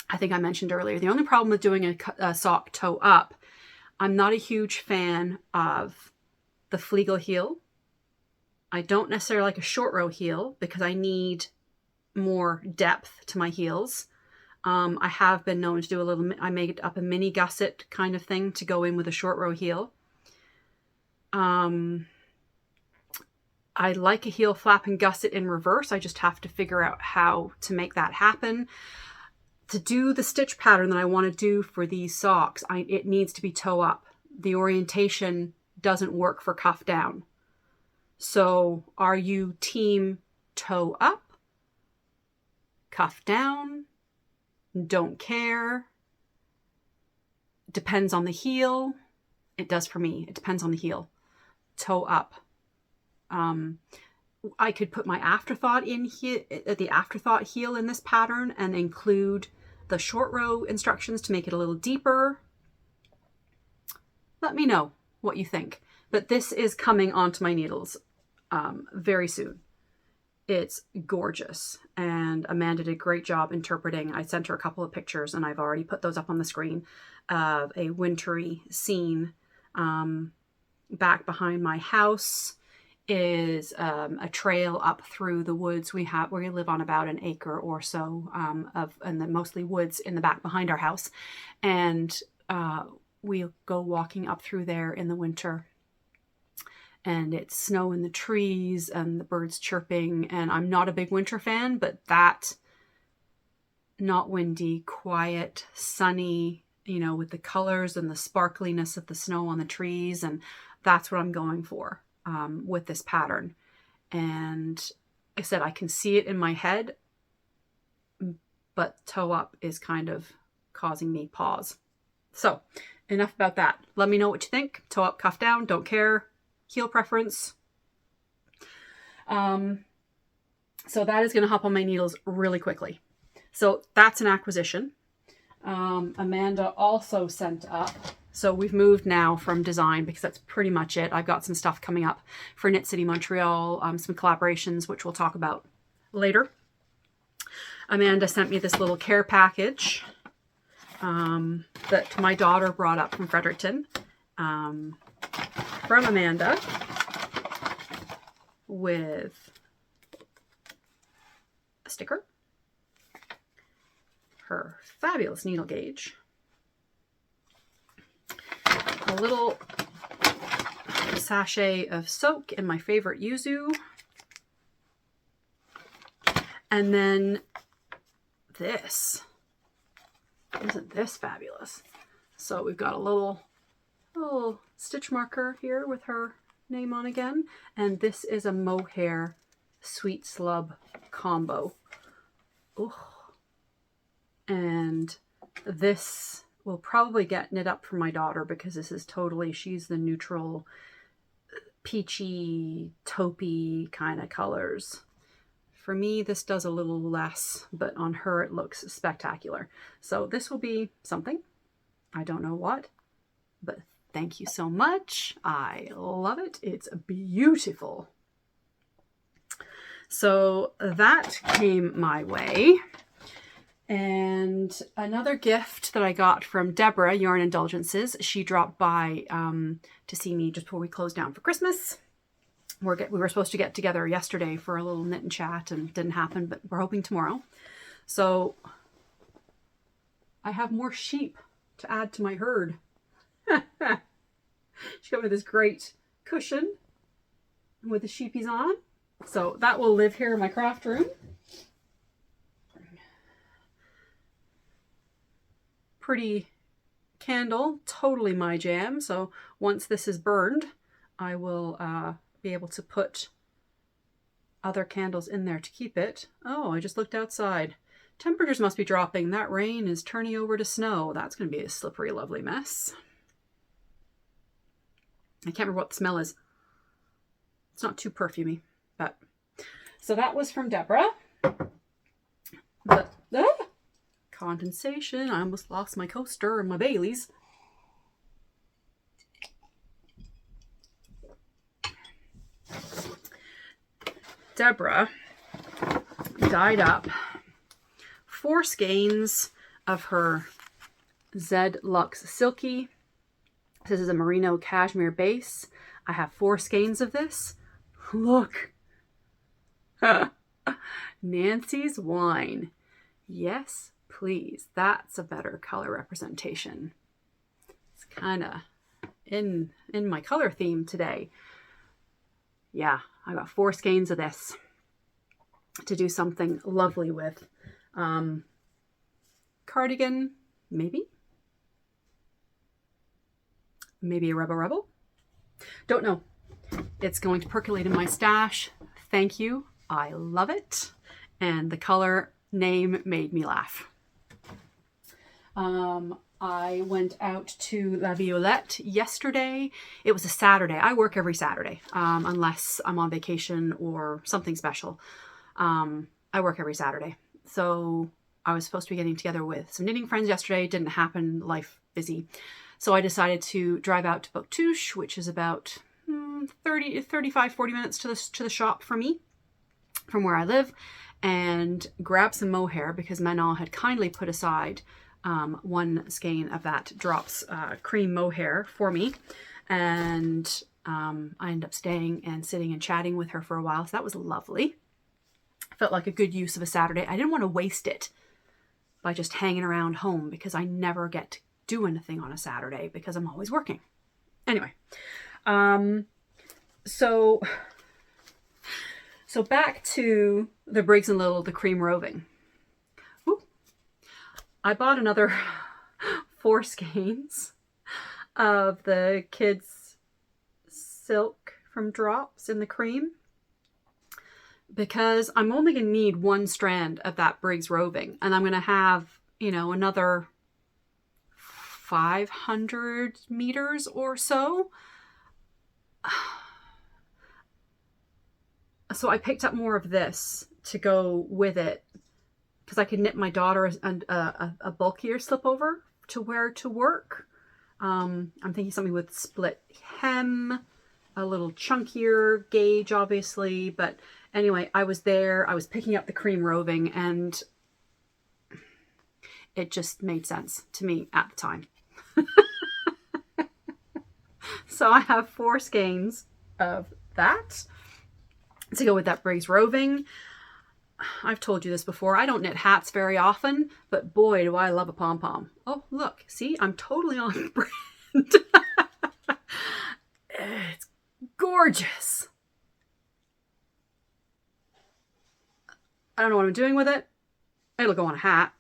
I think I mentioned earlier, the only problem with doing a sock toe up, I'm not a huge fan of the Flegel heel. I don't necessarily like a short row heel because I need more depth to my heels. I have been known to do I made up a mini gusset kind of thing to go in with a short row heel. I like a heel flap and gusset in reverse. I just have to figure out how to make that happen. To do the stitch pattern that I want to do for these socks, it needs to be toe up. The orientation doesn't work for cuff down. So are you team toe up, cuff down, don't care, depends on the heel? It does for me. It depends on the heel. Toe up. I could put my afterthought in here, the afterthought heel in this pattern, and include the short row instructions to make it a little deeper. Let me know what you think. But this is coming onto my needles very soon. It's gorgeous, and Amanda did a great job interpreting. I sent her a couple of pictures, and I've already put those up on the screen, of a wintry scene. Back behind my house is a trail up through the woods. We live on about an acre or so and then mostly woods in the back behind our house, and we'll go walking up through there in the winter. And it's snow in the trees and the birds chirping. And I'm not a big winter fan, but that not windy, quiet, sunny, you know, with the colors and the sparkliness of the snow on the trees. And that's what I'm going for with this pattern. And I said, I can see it in my head, but toe up is kind of causing me pause. So enough about that. Let me know what you think. Toe up, cuff down, don't care. Heel preference. So that is going to hop on my needles really quickly. So that's an acquisition. Amanda also sent up. So we've moved now from design because that's pretty much it. I've got some stuff coming up for Knit City Montreal, some collaborations, which we'll talk about later. Amanda sent me this little care package that my daughter brought up from Fredericton. From Amanda, with a sticker, her fabulous needle gauge, a little sachet of soak and my favorite yuzu, and then this. Isn't this fabulous? So we've got a little stitch marker here with her name on again, and this is a mohair sweet slub combo. Ooh. And this will probably get knit up for my daughter because this is totally, she's the neutral peachy taupey kind of colors. For me, this does a little less, but on her it looks spectacular. So this will be something. I don't know what, but thank you so much. I love it. It's beautiful. So that came my way. And another gift that I got from Deborah, Yarn Indulgences. She dropped by to see me just before we closed down for Christmas. We were supposed to get together yesterday for a little knit and chat, and didn't happen, but we're hoping tomorrow. So I have more sheep to add to my herd. She got me this great cushion with the sheepies on. So that will live here in my craft room. Pretty candle, totally my jam. So once this is burned, I will be able to put other candles in there to keep it. Oh, I just looked outside. Temperatures must be dropping. That rain is turning over to snow. That's going to be a slippery, lovely mess. I can't remember what the smell is. It's not too perfumey, but so that was from Deborah. But condensation. I almost lost my coaster and my Baileys. Deborah dyed up 4 skeins of her Zed Luxe Silky. This is a merino cashmere base. I have 4 skeins of this. Look. Nancy's Wine. Yes, please. That's a better color representation. It's kind of in my color theme today. Yeah, I got 4 skeins of this to do something lovely with. Cardigan, maybe? Maybe a Rebel. Don't know. It's going to percolate in my stash. Thank you. I love it. And the color name made me laugh. I went out to La Violette yesterday. It was a Saturday. I work every Saturday, unless I'm on vacation or something special. I work every Saturday. So I was supposed to be getting together with some knitting friends yesterday. Didn't happen, life busy. So I decided to drive out to Bouctouche, which is about 35, 40 minutes to the shop for me, from where I live, and grab some mohair because Manon had kindly put aside one skein of that Drops cream mohair for me. And I ended up staying and sitting and chatting with her for a while. So that was lovely. Felt like a good use of a Saturday. I didn't want to waste it by just hanging around home because I never get to do anything on a Saturday because I'm always working. Anyway, so back to the Briggs & Little, the cream roving. Ooh. I bought another 4 skeins of the kids' silk from Drops in the cream because I'm only going to need 1 strand of that Briggs roving, and I'm going to have, you know, another 500 meters or so. So I picked up more of this to go with it because I could knit my daughter a bulkier slip over to wear to work. I'm thinking something with split hem, a little chunkier gauge, obviously. But anyway, I was there. I was picking up the cream roving, and it just made sense to me at the time. So I have 4 skeins of that to go with that Briggs roving. I've told you this before. I don't knit hats very often, but boy, do I love a pom-pom. Oh, look. See? I'm totally on brand. It's gorgeous. I don't know what I'm doing with it. It'll go on a hat.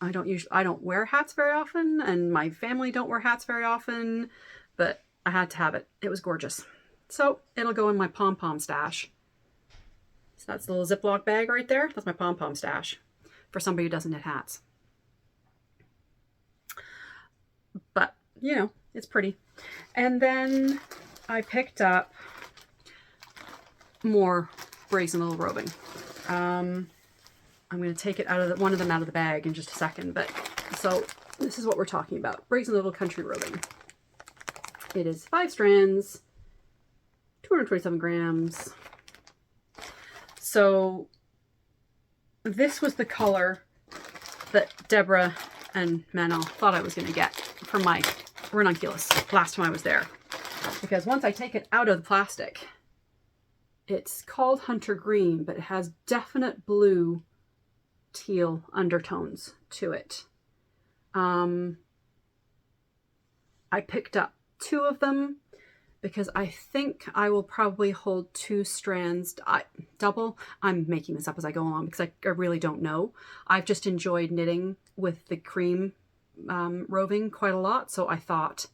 I don't wear hats very often, and my family don't wear hats very often, but I had to have it. It was gorgeous. So it'll go in my pom-pom stash. So that's the little Ziploc bag right there. That's my pom-pom stash for somebody who doesn't knit hats. But, you know, it's pretty. And then I picked up more Briggs & Little roving. I'm going to take it out of one of them out of the bag in just a second. But so this is what we're talking about. Briggs & Little country roving. It is 5 strands, 227 grams. So this was the color that Deborah and Manon thought I was going to get for my ranunculus last time I was there. Because once I take it out of the plastic, it's called Hunter Green, but it has definite blue teal undertones to it. I picked up 2 of them because I think I will probably hold 2 strands double. I'm making this up as I go along because I really don't know. I've just enjoyed knitting with the cream roving quite a lot, so I thought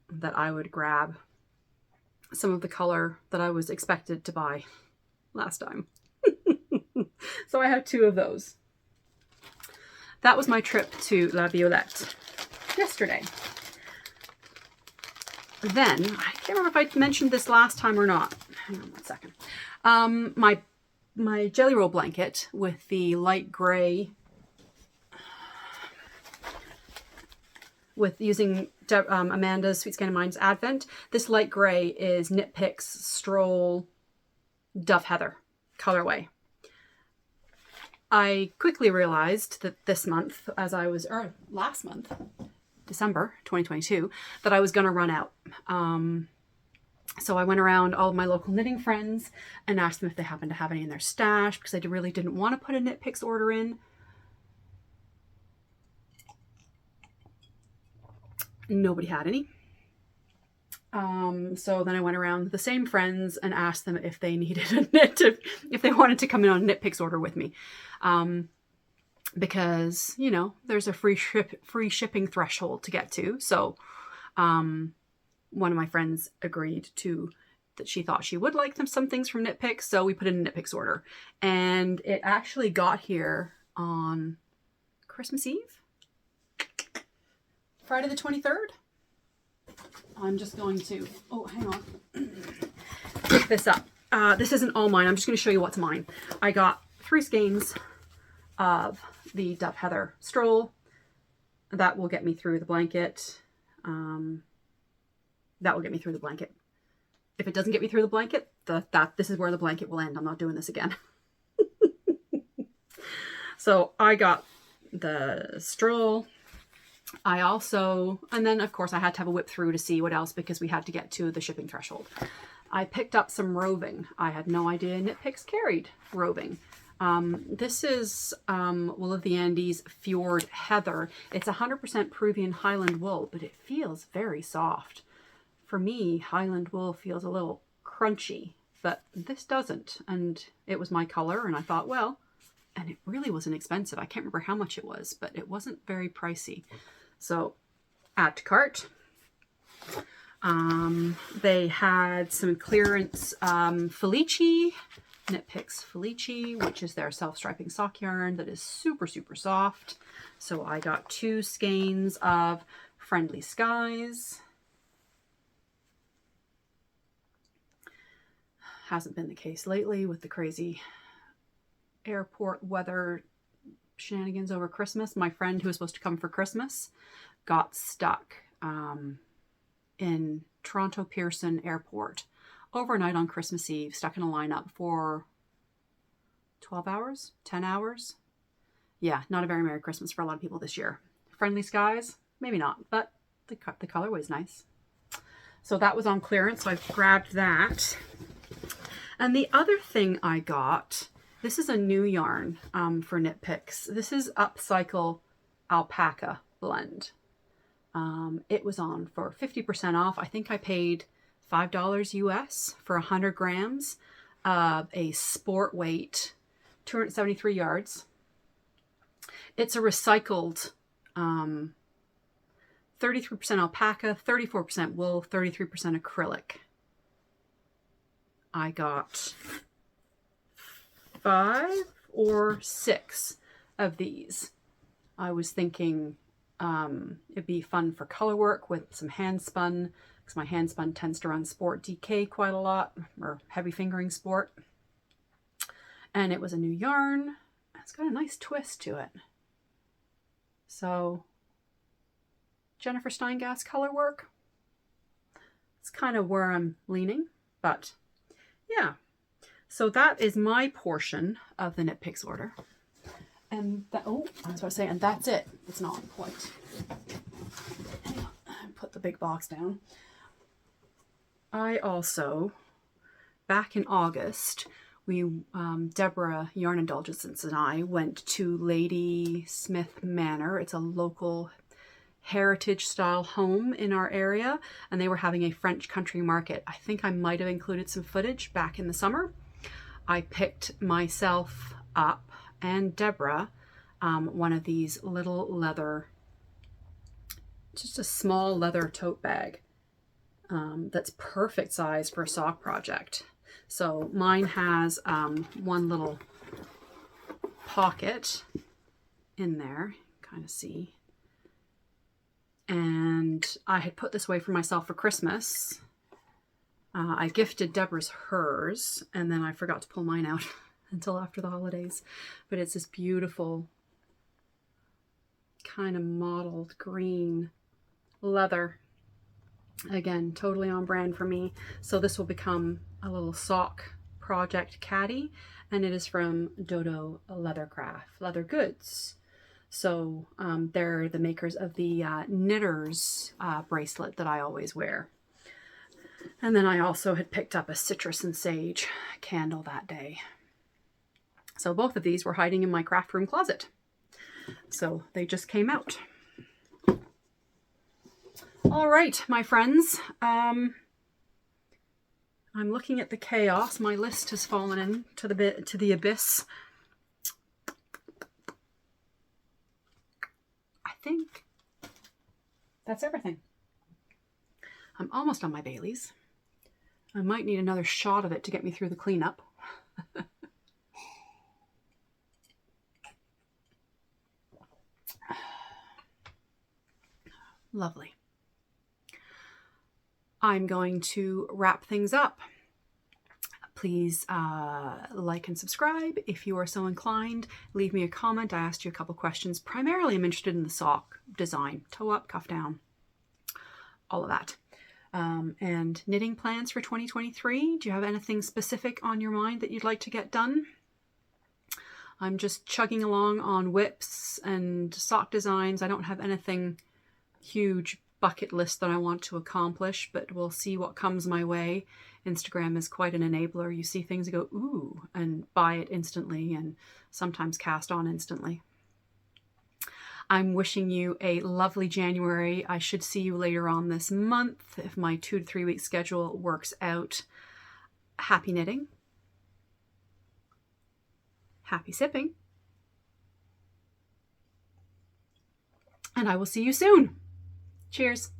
that I would grab some of the color that I was expected to buy last time. So I have 2 of those. That was my trip to La Violette yesterday. Then, I can't remember if I mentioned this last time or not. Hang on one second. My jelly roll blanket with the light gray, with using Amanda's Sweet Skin and Mine's Advent. This light gray is Nitpicks Stroll Dove Heather colorway. I quickly realized that this month, or last month, December 2022, that I was going to run out. So I went around all of my local knitting friends and asked them if they happened to have any in their stash because I really didn't want to put a Nitpicks order in. Nobody had any. So then I went around the same friends and asked them if they needed a if they wanted to come in on a Nitpicks order with me. Because, you know, there's a free shipping threshold to get to. So, one of my friends agreed that she thought she would like some things from Nitpicks. So we put in a Nitpicks order, and it actually got here on Christmas Eve. Friday the 23rd. I'm just going to, oh, hang on, pick this up. This isn't all mine. I'm just going to show you what's mine. I got 3 skeins of the Dove Heather Stroll. That will get me through the blanket. That will get me through the blanket. If it doesn't get me through the blanket, this is where the blanket will end. I'm not doing this again. So I got the Stroll. I also, and then of course I had to have a whip through to see what else because we had to get to the shipping threshold. I picked up some roving. I had no idea Nitpicks carried roving. This is Wool of the Andes Fjord Heather. It's 100% Peruvian Highland wool, but it feels very soft. For me, Highland wool feels a little crunchy, but this doesn't. And it was my color, and I thought, well, and it really wasn't expensive. I can't remember how much it was, but it wasn't very pricey. So, add to cart. They had some clearance Felici, Nitpicks Felici, which is their self-striping sock yarn that is super, super soft. So I got 2 skeins of Friendly Skies. Hasn't been the case lately with the crazy airport weather shenanigans over Christmas. My friend who was supposed to come for Christmas got stuck in Toronto Pearson Airport overnight on Christmas Eve, stuck in a lineup for 12 hours, 10 hours. Yeah, not a very Merry Christmas for a lot of people this year. Friendly Skies, maybe not, but the colorway is nice. So that was on clearance, so I grabbed that. And the other thing I got, this is a new yarn for Nitpicks. This is Upcycle Alpaca Blend. It was on for 50% off. I think I paid $5 US for 100 grams of a sport weight, 273 yards. It's a recycled 33% alpaca, 34% wool, 33% acrylic. I got 5 or 6 of these. I was thinking it'd be fun for color work with some hand spun, because my hand spun tends to run sport DK quite a lot, or heavy fingering sport. And it was a new yarn. It's got a nice twist to it. So Jennifer Steingas color work. It's kind of where I'm leaning, but yeah. So that is my portion of the Nitpicks order. And that, oh, I was about to say, and that's it. It's not quite. Hang on, put the big box down. I also, back in August, we, Deborah Yarn Indulgences and I went to Lady Smith Manor. It's a local heritage style home in our area, and they were having a French country market. I think I might have included some footage back in the summer. I picked myself up and Deborah one of these little leather, just a small leather tote bag that's perfect size for a sock project. So mine has one little pocket in there, kind of see. And I had put this away for myself for Christmas. I gifted Deborah's hers, and then I forgot to pull mine out until after the holidays. But it's this beautiful kind of mottled green leather. Again, totally on brand for me. So this will become a little sock project caddy, and it is from Dodo Leathercraft Leather Goods. So they're the makers of the knitter's bracelet that I always wear. And then I also had picked up a citrus and sage candle that day. So both of these were hiding in my craft room closet. So they just came out. All right, my friends. I'm looking at the chaos. My list has fallen into the abyss. I think that's everything. I'm almost on my Baileys. I might need another shot of it to get me through the cleanup. Lovely. I'm going to wrap things up. Please like and subscribe if you are so inclined. Leave me a comment. I asked you a couple questions. Primarily, I'm interested in the sock design. Toe up, cuff down, all of that. And knitting plans for 2023. Do you have anything specific on your mind that you'd like to get done? I'm just chugging along on WIPs and sock designs. I don't have anything huge bucket list that I want to accomplish, but we'll see what comes my way. Instagram is quite an enabler. You see things and go, ooh, and buy it instantly, and sometimes cast on instantly. I'm wishing you a lovely January. I should see you later on this month if my 2 to 3 week schedule works out. Happy knitting. Happy sipping. And I will see you soon. Cheers.